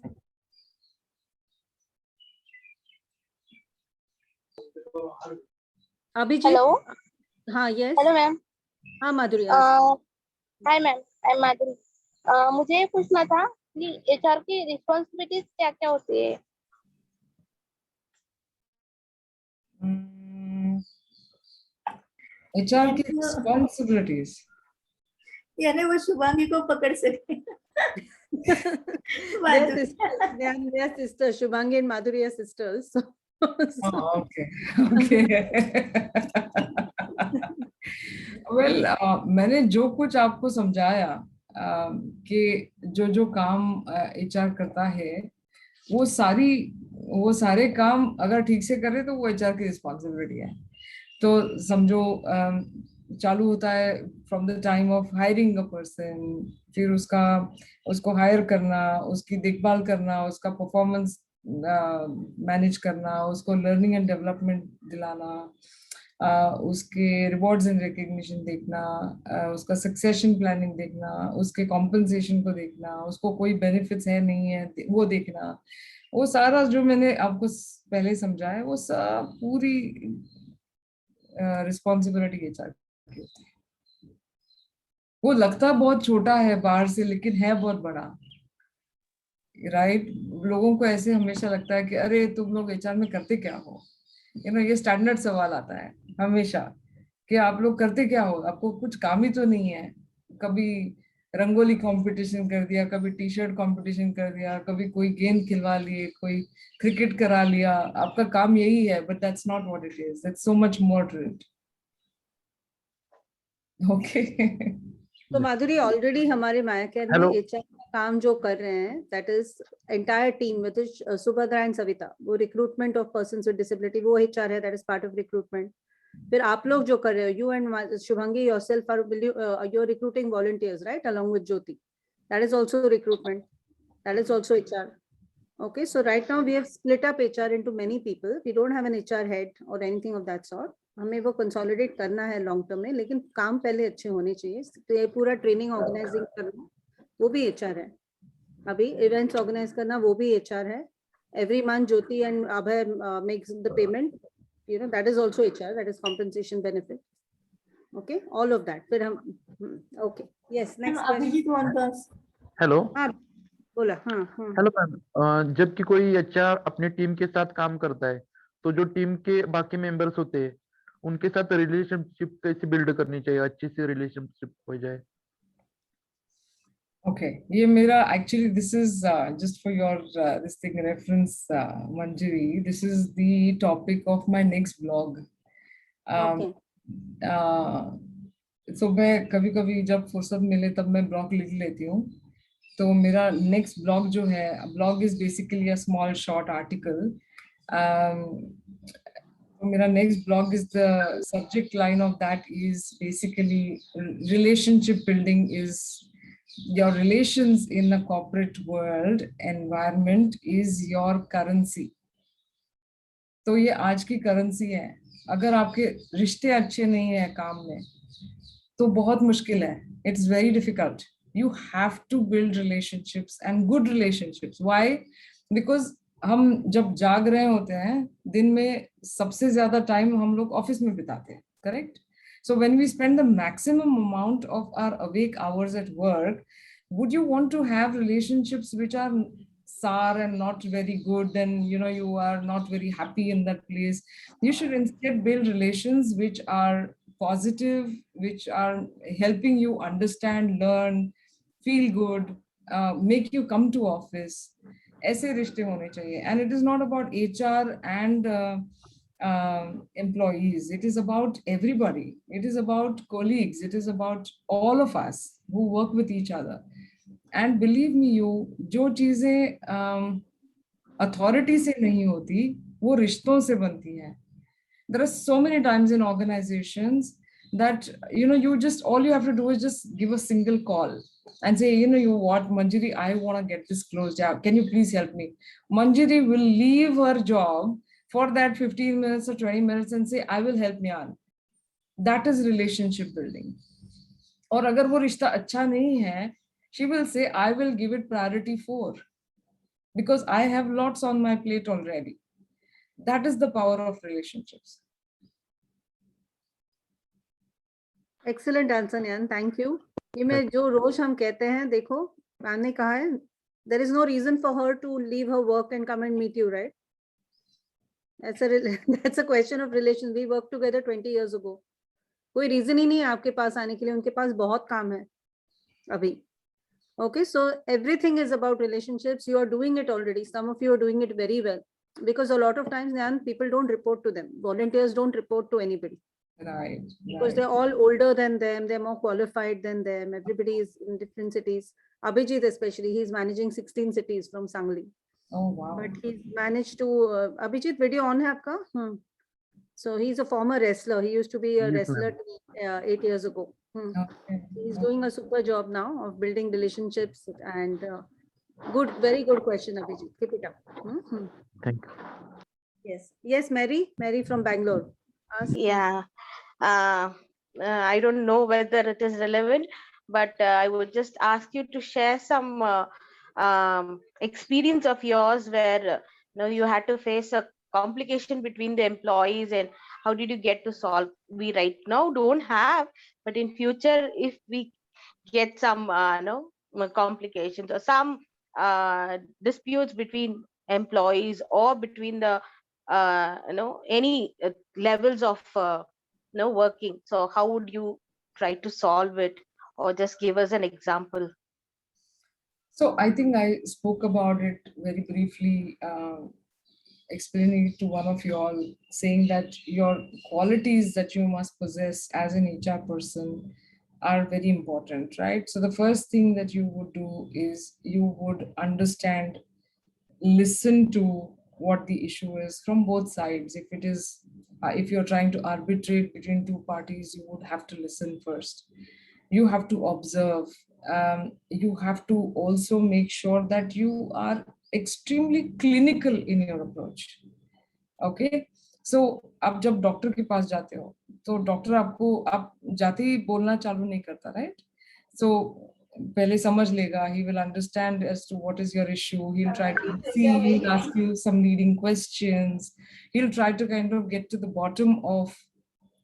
Abhijit? Hello. हाँ, यस। Hello ma'am. हाँ Madhuri. Hi ma'am, I am माधुरी। मुझे ये पूछना था कि एचआर की रिस्पॉन्सिबिलिटीज क्या क्या होती है? एचआर की रिस्पॉन्सिबिलिटीज, यानी वो शुभांगी को पकड़ सके। Their sisters, Shubhangi and Madhuri are sisters. okay, okay. Well, मैंने जो कुछ आपको समझाया कि जो काम एचआर करता है वो सारे काम अगर ठीक से करे तो वो एचआर की रिस्पॉन्सिबिलिटी है। तो समझो चालू होता है from the time of hiring a person, फिर उसको हायर करना, उसकी देखभाल करना, उसका परफॉर्मेंस मैनेज करना, उसको लर्निंग एंड डेवलपमेंट दिलाना, उसके रिवॉर्ड्स एंड रिकग्निशन देखना, उसका सक्सेशन प्लानिंग देखना, उसके कॉम्पनसेशन को देखना, उसको कोई बेनिफिट्स है नहीं है वो देखना, वो सारा जो मैंने आपको पहले समझाया वो सब पूरी रिस्पॉन्सिबिलिटी एचआर की होती है। वो लगता बहुत छोटा है बाहर से लेकिन है बहुत बड़ा, राइट? लोगों को ऐसे हमेशा लगता है कि अरे तुम लोग एचआर में करते क्या हो, ये स्टैंडर्ड सवाल आता है हमेशा कि आप लोग करते क्या हो, आपको कुछ काम ही तो नहीं है। कभी रंगोली कंपटीशन कर दिया, कभी टी शर्ट कंपटीशन कर दिया, कभी कोई गेम खिलवा लिए, कोई क्रिकेट करा लिया, आपका काम यही है, but that's not what it is, that's so much more to it. Okay, तो माधुरी ऑलरेडी हमारे मायाकेयर में एचआर का काम जो कर रहे हैं that is entire team with Subhadra and Savita, वो recruitment of persons with disability, वो एचआर है, that is part of recruitment. फिर आप लोग जो कर रहे हो, you and Shubhangi yourself are you are recruiting volunteers right along with Jyoti, that is also recruitment, that is also HR. Okay, so right now we have split up HR into many people. We don't have an HR head or anything of that sort. हमें वो consolidate करना है long term में, लेकिन काम पहले अच्छे होने चाहिए। तो ये पूरा ट्रेनिंग ऑर्गेनाइजिंग करना वो भी एचआर है, अभी इवेंट्स ऑर्गेनाइज करना वो भी एचआर है, every month Jyoti and Abhay makes the payment, you know that is also HR, that is compensation benefit, okay, all of that. फिर हम okay, yes, next question. Hello. हाँ बोला। हाँ हेलो मैम, जबकि कोई एचआर अपनी team के साथ काम करता है तो जो टीम के बाकी मेंबर्स होते हैं उनके साथ रिलेशनशिप कैसे बिल्ड करनी चाहिए, अच्छी सी रिलेशनशिप हो जाए? okay, ये मेरा actually this is just for your this thing reference, Manjari, this is the topic of my next blog. Okay. So मैं कभी कभी जब फुर्सत मिले तब मैं ब्लॉग लिख लेती हूँ। तो मेरा नेक्स्ट ब्लॉग जो है, blog is basically a small short article. मेरा next blog is the subject line of that is basically relationship building is your relations in the corporate world environment is your currency. तो ये आज की currency है। अगर आपके रिश्ते अच्छे नहीं है काम में तो बहुत मुश्किल है, it's very difficult. You have to build relationships and good relationships. Why? Because हम जब जाग रहे होते हैं दिन में सबसे ज्यादा टाइम हम लोग ऑफिस में बिताते हैं, correct? So when we spend the maximum amount of our awake hours at work, would you want to have relationships which are sour and not very good, and you are not very happy in that place? You should instead build relations which are positive, which are helping you understand, learn, feel good, make you come to office. ऐसे रिश्ते होने चाहिए. And it is not about HR and employees. It is about everybody. It is about colleagues. It is about all of us who work with each other. And believe me, जो चीजें authority से नहीं होती, वो रिश्तों से बनती हैं. There are so many times in organizations that you just, all you have to do is just give a single call and say, you what, Manjiri, I want to get this closed out. Can you please help me? Manjiri will leave her job for that 15 minutes or 20 minutes and say, I will help Nyan. That is relationship building. और अगर वो रिश्ता अच्छा नहीं है, she will say, I will give it priority 4 because I have lots on my plate already. That is the power of relationships. Excellent answer, Nyan. Thank you. ये में जो रोज हम कहते हैं, देखो मैम ने कहा है, there is no reason for her to leave her work and come and meet you, right? That's a question of relations. We worked together 20 years ago. कोई reason ही नहीं है आपके पास आने के लिए, उनके पास बहुत काम है अभी. Okay, so everything is about relationships. You are doing it already. Some of you are doing it very well, because a lot of times, Nyan, people don't report to them. Volunteers don't report to anybody. Right. Because they're all older than them, they're more qualified than them. Everybody is in different cities. Abhijit especially, he's managing 16 cities from Sangli. Oh wow. But he's managed to, Abhijit, video on hai aapka? So he's a former wrestler. He used to be a Yes, wrestler ma'am. 8 years ago. Okay. He's doing a super job now of building relationships, and good, very good question, Abhijit. Keep it up. Thank you. Yes. Yes, Mary from Bangalore. Ask. Yeah. I don't know whether it is relevant, but I would just ask you to share some experience of yours where you had to face a complication between the employees, and how did you get to solve? We right now don't have, but in future, if we get some complications or some disputes between employees or between the any levels of working, so how would you try to solve it, or just give us an example? So I think I spoke about it very briefly, explaining it to one of you all, saying that your qualities that you must possess as an HR person are very important, right? So the first thing that you would do is you would understand, listen to what the issue is from both sides. If it is, if you're trying to arbitrate between two parties, you would have to listen first. You have to observe. You have to also make sure that you are extremely clinical in your approach. Okay, so आप जब doctor के पास जाते हो, तो doctor आपको, आप जाते ही बोलना चालू नहीं करता, right? So पहले समझ लेगा, he will understand as to what is your issue. He'll try to see, he'll ask you some leading questions. He'll try to kind of get to the bottom of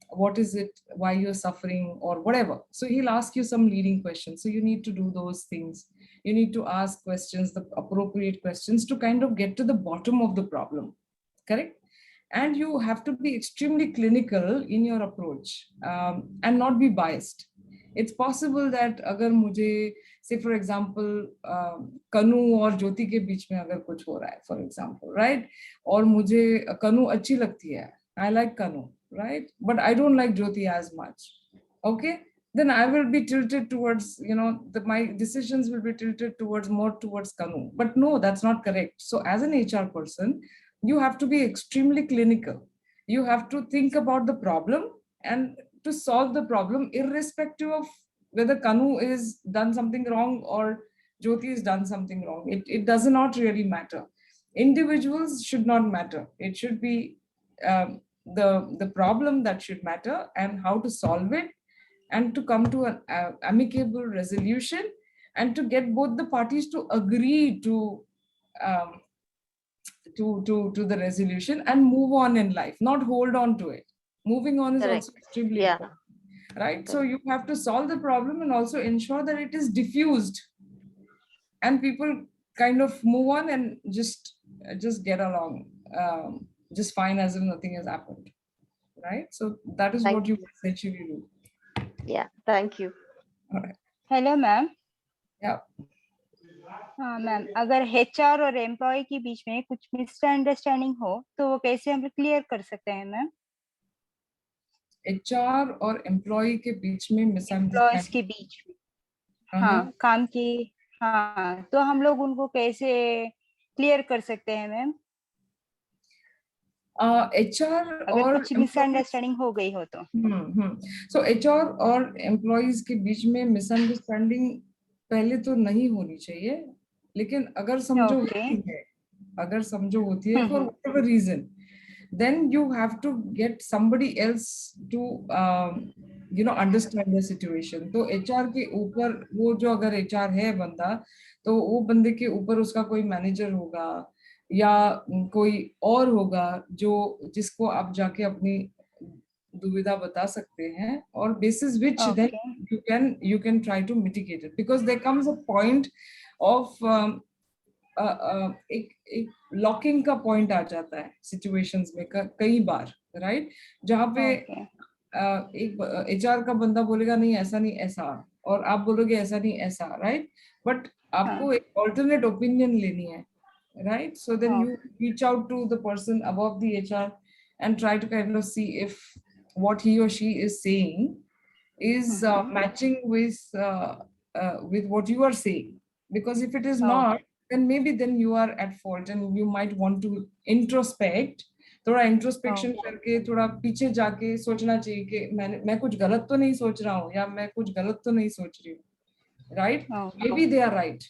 what is it, why you're suffering or whatever. So he'll ask you some leading questions. So you need to do those things. You need to ask questions, the appropriate questions, to kind of get to the bottom of the problem. Correct? And you have to be extremely clinical in your approach, and not be biased. It's possible that अगर मुझे, say for example, कनु और ज्योति के बीच में अगर कुछ हो रहा है, for example, right? और मुझे कनु अच्छी लगती है, I like Kanu, right? But I don't like Jyoti as much. Okay, then I will be tilted towards, my decisions will be tilted towards more towards Kanu. But no, that's not correct. So as an HR person, you have to be extremely clinical. You have to think about the problem and to solve the problem, irrespective of whether Kanu is done something wrong or Jyoti has done something wrong. It does not really matter. Individuals should not matter. It should be the problem that should matter, and how to solve it, and to come to an amicable resolution, and to get both the parties to agree to the resolution and move on in life, not hold on to it. Moving on is Correct. also extremely important, right? So you have to solve the problem and also ensure that it is diffused and people kind of move on and just get along just fine, as if nothing has happened, right? So that is what you essentially do. Yeah, thank you. All right. Hello, ma'am. Yeah. हाँ ma'am, अगर HR और employ के बीच में कुछ misunderstanding हो तो वो कैसे हम क्लियर कर सकते हैं मैम? HR और एम्प्लॉय के बीच में एम्प्लॉयज मिसअंडरस्टैंडिंग। के बीच में, हाँ काम की, हाँ तो हम लोग उनको कैसे क्लियर कर सकते हैं मैम, HR अगर और कुछ मिसअंडरस्टैंडिंग हो गई हो तो? सो HR और एम्प्लॉयज के बीच में मिसअंडरस्टैंडिंग पहले तो नहीं होनी चाहिए, लेकिन अगर समझो ओके। होती है, अगर समझो होती है for whatever reason, then you have to get somebody else to understand the situation. तो HR के ऊपर वो जो अगर HR है बंदा, तो वो बंदे के ऊपर उसका कोई मैनेजर होगा या कोई और होगा जो जिसको आप जाके अपनी दुविधा बता सकते हैं, और basis which then you can try to mitigate it, because there comes a point of एक लॉकिंग का पॉइंट आ जाता है सिचुएशंस में कई बार, राइट, जहाँ पे एक HR का बंदा बोलेगा नहीं ऐसा नहीं ऐसा, और आप बोलोगे ऐसा नहीं ऐसा, राइट, बट आपको एक ऑल्टरनेट ओपिनियन लेनी है, right, so then you reach out to the person above the HR and try to kind of see if what he or she is saying is matching with what you are saying, because if it is not, then maybe then you are at fault and you might want to introspect, थोड़ा introspection करके थोड़ा पीछे जाके सोचना चाहिए कि मैं कुछ गलत तो नहीं सोच रहा हूँ या मैं कुछ गलत तो नहीं सोच रही हूँ, right, maybe they are right,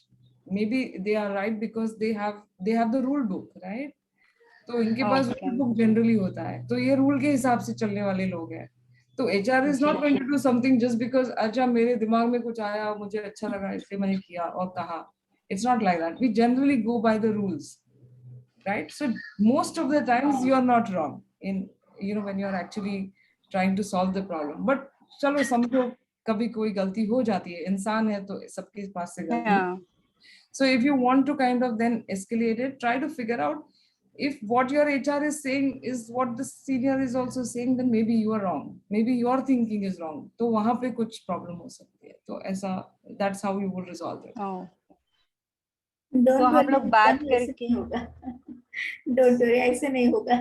maybe they are right because they have the rule book, right, तो इनके पास रूल बुक जनरली होता है, तो ये रूल के हिसाब से चलने वाले लोग हैं, तो HR is not going to do something just because अच्छा मेरे दिमाग में कुछ आया मुझे अच्छा लगा इसलिए मैंने किया और कहा. It's not like that. We generally go by the rules, right? So most of the times you are not wrong in when you are actually trying to solve the problem. But चलो समझो कभी कोई गलती हो जाती है, इंसान है तो सबके पास से गलती. So if you want to kind of then escalate it, try to figure out if what your HR is saying is what the senior is also saying, then maybe you are wrong, maybe your thinking is wrong, तो वहाँ पे कुछ problem हो सकती है, तो ऐसा that's how you will resolve it. तो हम लोग बात करके, डोंट वरी ऐसे नहीं होगा.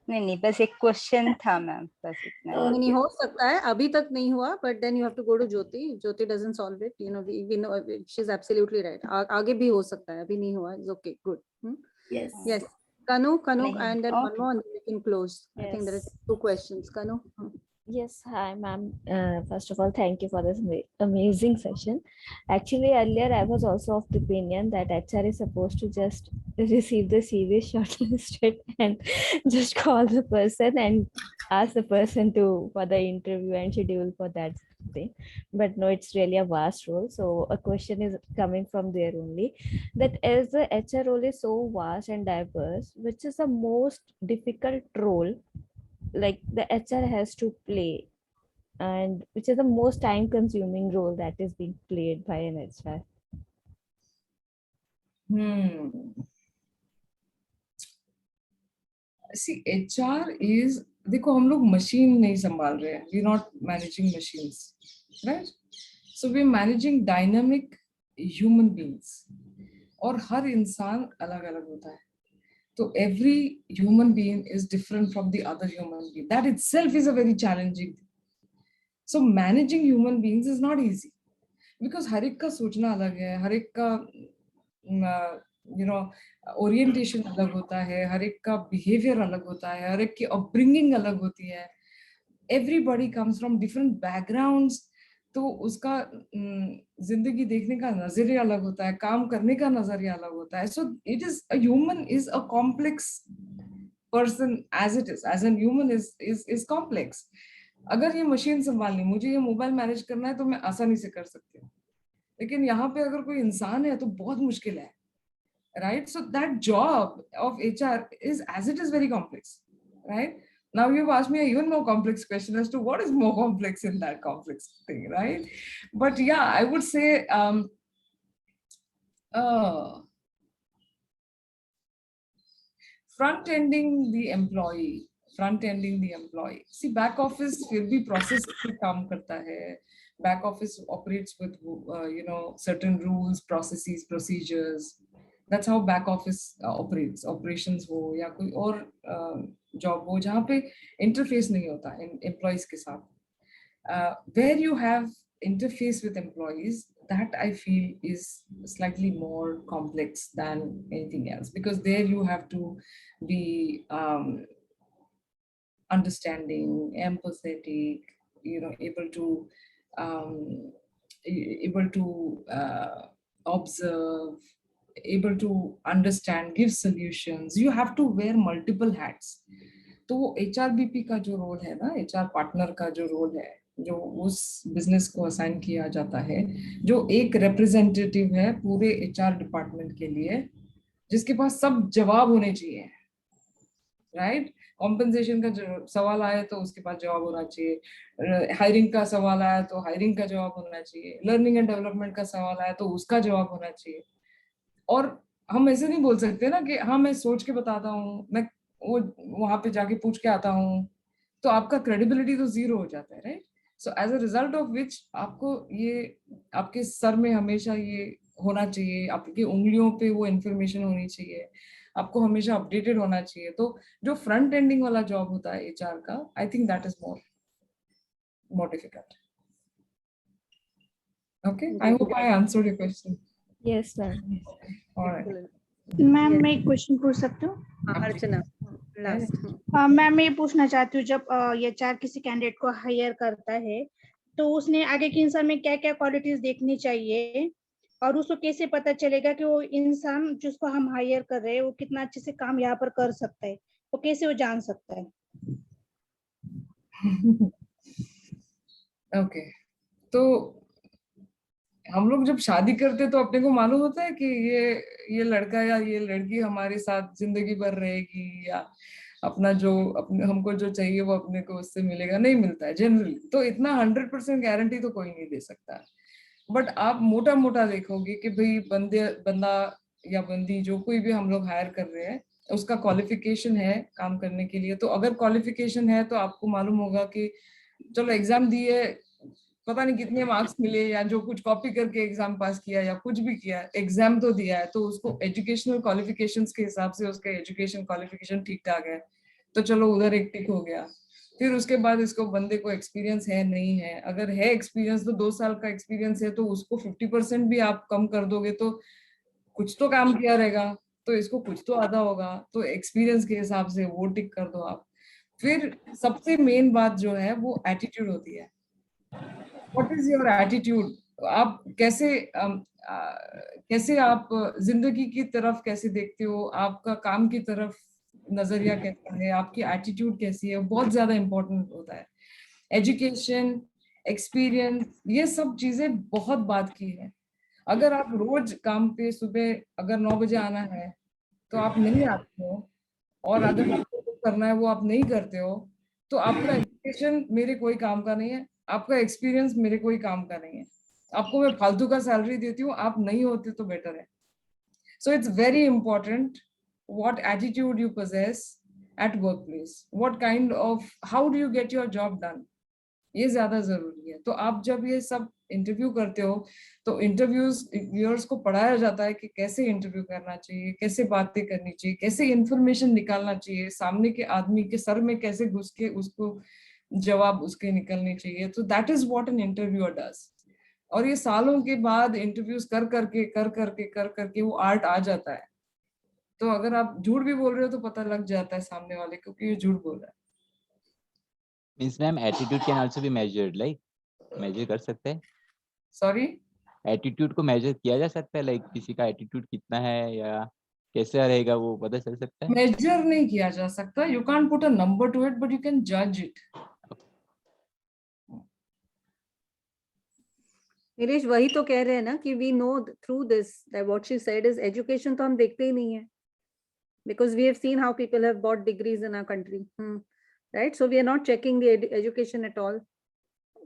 नहीं बस एक क्वेश्चन था मैम, बस इतना. नहीं हो सकता है, अभी तक नहीं हुआ, but then you have to go to Jyoti doesn't solve it, we know she is absolutely right. आगे भी हो सकता है, अभी नहीं हुआ, it's okay, good. Yes, Kanu, and then one more, and then we can close. Yes. I think there is 2 questions. Kanu. Yes, hi ma'am. First of all, thank you for this amazing session. Actually, earlier I was also of the opinion that HR is supposed to just receive the CV shortlisted and just call the person and ask the person for the interview and schedule for that thing. But no, it's really a vast role. So a question is coming from there only, that as the HR role is so vast and diverse, which is the most difficult role like the HR has to play, and which is the most time consuming role that is being played by an HR? See, HR is, देखो हम लोग machine नहीं संभाल रहे हैं, we're not managing machines, right? So we're managing dynamic human beings, और हर इंसान अलग अलग होता है, तो every human being is different from the other human being. That itself is a very challenging thing. So managing human beings is not easy, because हर एक का सोचना अलग है, हर एक का ओरिएंटेशन अलग होता है, हर एक का बिहेवियर अलग होता है, हर एक की अपब्रिंगिंग अलग होती है. Everybody comes from different backgrounds, तो उसका जिंदगी देखने का नजरिया अलग होता है, काम करने का नजरिया अलग होता है. So it is a human is a complex person, as it is as an human is complex. अगर ये मशीन संभालनी, मुझे ये मोबाइल मैनेज करना है तो मैं आसानी से कर सकती हूँ, लेकिन यहाँ पे अगर कोई इंसान है तो बहुत मुश्किल है, right? So that job of HR is, as it is, very complex, right? Now you've asked me an even more complex question as to what is more complex in that complex thing, right? But yeah, I would say front-ending the employee front ending the employee. See, back office फिर भी process पे काम करता है. Back office operates with certain rules, processes, procedures. That's how back office operates. Operations हो या कोई और job हो जहाँ पे interface नहीं होता employees के साथ. Where you have interface with employees, that I feel is slightly more complex than anything else, because there you have to be understanding, empathetic, able to observe, able to understand, give solutions. You have to wear multiple hats. तो HRBP का जो role है ना, HR partner का जो role है, जो उस बिजनेस को असाइन किया जाता है, जो एक रिप्रेजेंटेटिव है पूरे HR डिपार्टमेंट के लिए, जिसके पास सब जवाब होने चाहिए, राइट? कॉम्पेंसेशन का सवाल आए तो उसके पास जवाब होना चाहिए, हायरिंग का सवाल आया तो हायरिंग का जवाब होना चाहिए, लर्निंग एंड डेवलपमेंट का सवाल आया तो उसका जवाब होना चाहिए. और हम ऐसे नहीं बोल सकते ना कि हाँ मैं सोच के बताता हूँ, मैं वो वहां पे जाके पूछ के आता हूँ, तो आपका क्रेडिबिलिटी तो जीरो हो जाता है, right? So as a result of which आपको ये आपके सर में हमेशा ये होना चाहिए, आपकी उंगलियों पे वो इंफॉर्मेशन होनी चाहिए, आपको हमेशा अपडेटेड होना चाहिए. तो जो फ्रंट एंडिंग वाला जॉब होता है HR का, I think that is more difficult. Okay, I hope I answered your question. Yes, ma'am. All right. Ma'am मैं एक क्वेश्चन पूछ सकती हूँ? अर्चना, लास्ट. मैम मैं ये पूछना चाहती हूँ, जब HR किसी कैंडिडेट को हायर करता है तो उसने आगे के इंसान में क्या क्या क्वालिटीज देखनी चाहिए, और उसको कैसे पता चलेगा कि वो इंसान जिसको हम हायर कर रहे हैं वो कितना अच्छे से काम यहाँ पर कर सकता है, वो कैसे वो जान सकता है? ओके, तो हम लोग जब शादी करते तो अपने को मालूम होता है कि ये लड़का या ये लड़की हमारे साथ जिंदगी भर रहेगी, या अपना जो हमको जो चाहिए वो अपने को उससे मिलेगा, नहीं मिलता है जनरली. तो इतना 100% गारंटी तो कोई नहीं दे सकता. बट आप मोटा मोटा देखोगे कि भाई बंदा या बंदी जो कोई भी हम लोग हायर कर रहे हैं, उसका क्वालिफिकेशन है काम करने के लिए. तो अगर क्वालिफिकेशन है तो आपको मालूम होगा कि चलो एग्जाम दिए, पता नहीं कितने मार्क्स मिले, या जो कुछ कॉपी करके एग्जाम पास किया या कुछ भी किया, एग्जाम तो दिया है, तो उसको एजुकेशनल क्वालिफिकेशंस के हिसाब से उसका एजुकेशन क्वालिफिकेशन ठीक ठाक है, तो चलो उधर एक टिक हो गया. फिर उसके बाद इसको बंदे को एक्सपीरियंस है नहीं है, अगर है एक्सपीरियंस तो 2 साल का एक्सपीरियंस है, तो उसको 50% भी आप कम कर दोगे तो कुछ तो काम किया रहेगा, तो इसको कुछ तो आता होगा, तो एक्सपीरियंस के हिसाब से वो टिक कर दो आप. फिर सबसे मेन बात जो है वो एटीट्यूड होती है. What is your attitude? आप कैसे आप जिंदगी की तरफ कैसे देखते हो, आपका काम की तरफ नजरिया कैसा है, आपकी एटीट्यूड कैसी है, बहुत ज्यादा इंपॉर्टेंट होता है. एजुकेशन, एक्सपीरियंस, ये सब चीजें बहुत बात की है. अगर आप रोज काम पे सुबह अगर 9 बजे आना है तो आप नहीं आते हो, और अगर आपको कुछ करना है वो आप नहीं करते हो, तो आपका एजुकेशन मेरे कोई काम का नहीं है, आपका एक्सपीरियंस मेरे कोई काम का नहीं है. आपको मैं फालतू का सैलरी देती हूँ, आप नहीं होते तो बेटर है. So it's very important what attitude you possess at workplace, what kind of, how do you get your job done, ये ज्यादा जरूरी है. तो आप जब ये सब इंटरव्यू करते हो तो इंटरव्यूअर्स को पढ़ाया जाता है कि कैसे इंटरव्यू करना चाहिए, कैसे बातें करनी चाहिए, कैसे इंफॉर्मेशन निकालना चाहिए, सामने के आदमी के सर में कैसे घुस के उसको जवाब उसके निकलने चाहिए. तो that is what an interviewer does. और ये सालों के बाद इंटरव्यूज कर करके वो आर्ट आ जाता है. तो अगर आप झूठ भी बोल रहे हो तो पता लग जाता है सामने वाले को कि ये झूठ बोल रहा है. Means ma'am, attitude can also be measured, like measure कर सकते हैं? Sorry? Attitude को measure किया जा सकता है, like किसी का attitude कितना है या कैसे रहेगा वो पता चल सकता है? Measure नहीं किया जा सकता. You can't put a number to it, but you can judge it. Nilesh वही तो कह रहे हैं ना कि we know through this that what she said is education तो हम देखते ही नहीं है, because we have seen how people have bought degrees in our country, right? So we are not checking the education at all.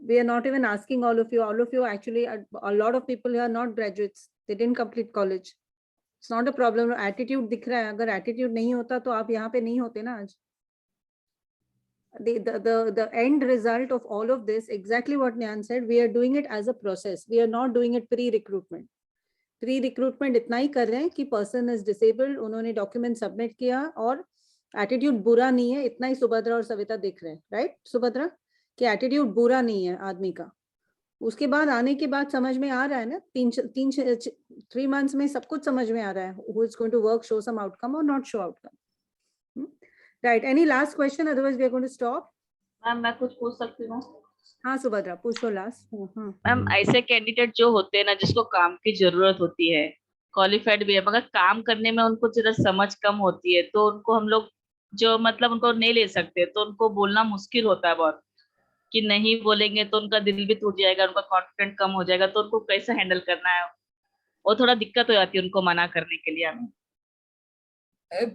We are not even asking all of you actually, a lot of people who are not graduates, they didn't complete college. It's not a problem. Attitude दिख रहा है, अगर attitude नहीं होता तो आप यहाँ पे नहीं होते ना आज. the end result of all of this, exactly what Dnyan said, we are doing it as a process. We are not doing it pre-recruitment. Pre-recruitment इतना ही कर रहे हैं कि person is disabled, उन्होंने document submit किया और attitude बुरा नहीं है, इतना ही सुभद्रा और सविता देख रहे हैं, right? सुभद्रा कि attitude बुरा नहीं है आदमी का. उसके बाद आने के बाद समझ में आ रहा है ना, 3 months में सब कुछ समझ में आ रहा है, who is going to work, show some outcome or not show outcome. Right? Any last question? Otherwise we are going to stop. Ma'am मैं कुछ पूछ सकती हूँ? हाँ सुभद्रा पूछो लास्ट. मैम ऐसे कैंडिडेट जो होते हैं ना, जिसको काम की जरूरत होती है, क्वालिफाइड भी है, मगर काम करने में उनको जरा समझ कम होती है, तो उनको हम लोग जो मतलब उनको नहीं ले सकते, तो उनको बोलना मुश्किल होता है बहुत, कि नहीं बोलेंगे तो उनका दिल भी टूट जाएगा, उनका कॉन्फिडेंस कम हो जाएगा, तो उनको कैसे हैंडल करना है, वो थोड़ा दिक्कत हो जाती है उनको मना करने के लिए हमें.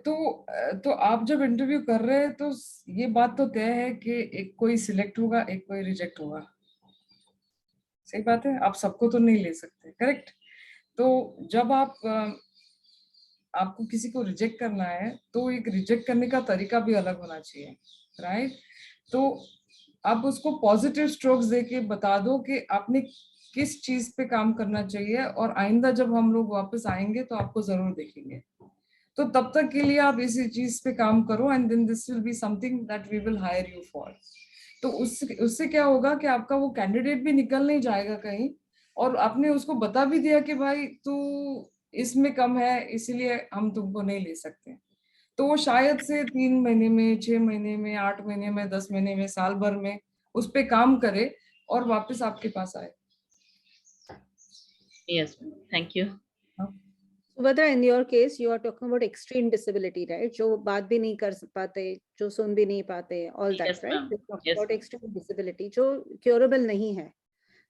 तो आप जब इंटरव्यू कर रहे हैं तो ये बात तो तय है कि एक कोई सिलेक्ट होगा, एक कोई रिजेक्ट होगा. सही बात है, आप सबको तो नहीं ले सकते, करेक्ट. तो जब आपको किसी को रिजेक्ट करना है तो एक रिजेक्ट करने का तरीका भी अलग होना चाहिए, राइट. तो आप उसको पॉजिटिव स्ट्रोक्स देके बता दो कि आपने किस चीज पे काम करना चाहिए, और आइंदा जब हम लोग वापस आएंगे तो आपको जरूर देखेंगे. तो तब तक के लिए आप इसी चीज पे काम करो, and then this will be something that we will hire you for. तो उससे क्या होगा कि आपका वो कैंडिडेट भी निकल नहीं जाएगा कहीं, और आपने उसको बता भी दिया कि भाई तू इसमें कम है, इसीलिए हम तुमको नहीं ले सकते. तो वो शायद से 3 महीने में, 6 महीने में, 8 महीने में, 10 महीने में, साल भर में उस पे काम करे और वापस आपके पास आए. Yes, thank you. Subhadra, in your case, you are talking about extreme disability, right? जो बात भी नहीं कर पाते, जो सुन भी नहीं पाते, all that, Yes, right? ma'am. You're talking Yes. about extreme disability, जो curable नहीं है,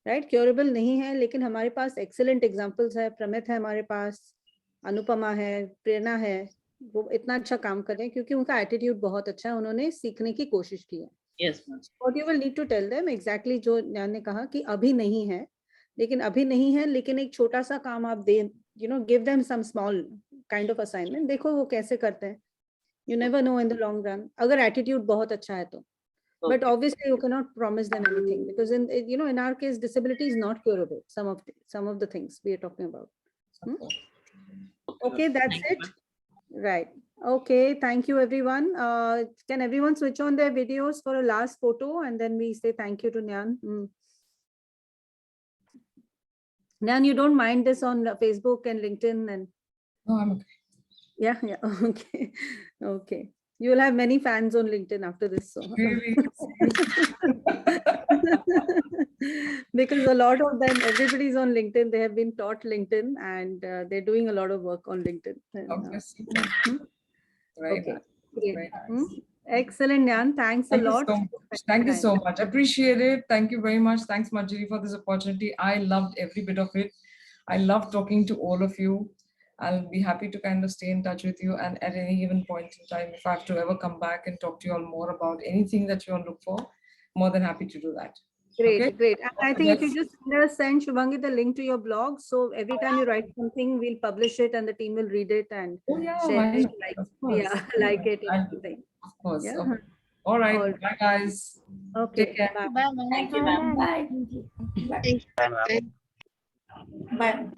right? Curable नहीं है, लेकिन हमारे पास excellent examples है. प्रमित है हमारे पास, अनुपमा है, प्रेरणा है, वो इतना अच्छा काम कर रहे हैं क्योंकि उनका attitude बहुत अच्छा है, उन्होंने सीखने की कोशिश की है. Yes, ma'am. What you will need to tell them exactly जो न्यान ने कहा कि अभी नहीं है, लेकिन एक छोटा सा काम आप दे, give them some small kind of assignment, देखो वो कैसे करते हैं. You never know in the long run, अगर attitude बहुत अच्छा है तो. But obviously you cannot promise them anything because in our case disability is not curable, some of the things we are talking about. Okay, that's it. Right. Okay, thank you everyone. Can everyone switch on their videos for a last photo and then we say thank you to Nyan. Nyan, you don't mind this on Facebook and LinkedIn and? No, I'm okay. Yeah, okay. Okay. You will have many fans on LinkedIn after this. So. Really? Because a lot of them, everybody's on LinkedIn. They have been taught LinkedIn and they're doing a lot of work on LinkedIn. Obviously. Very Okay. nice. Great. Very nice. Excellent, Nyan. Thanks a lot. Thank you so much. Appreciate it. Thank you very much. Thanks, Marjorie, for this opportunity. I loved every bit of it. I love talking to all of you. I'll be happy to kind of stay in touch with you, and at any given point in time, if I have to ever come back and talk to you all more about anything that you all look for, more than happy to do that. Great, okay? Great. And I think if you just send Shubhangi the link to your blog, so every time you write something, we'll publish it and the team will read it and share it, like it. Of course. Yeah. Okay. All right. Bye, guys. Okay. Take care. Bye. Thank you, ma'am. Bye. Thank you. Bye.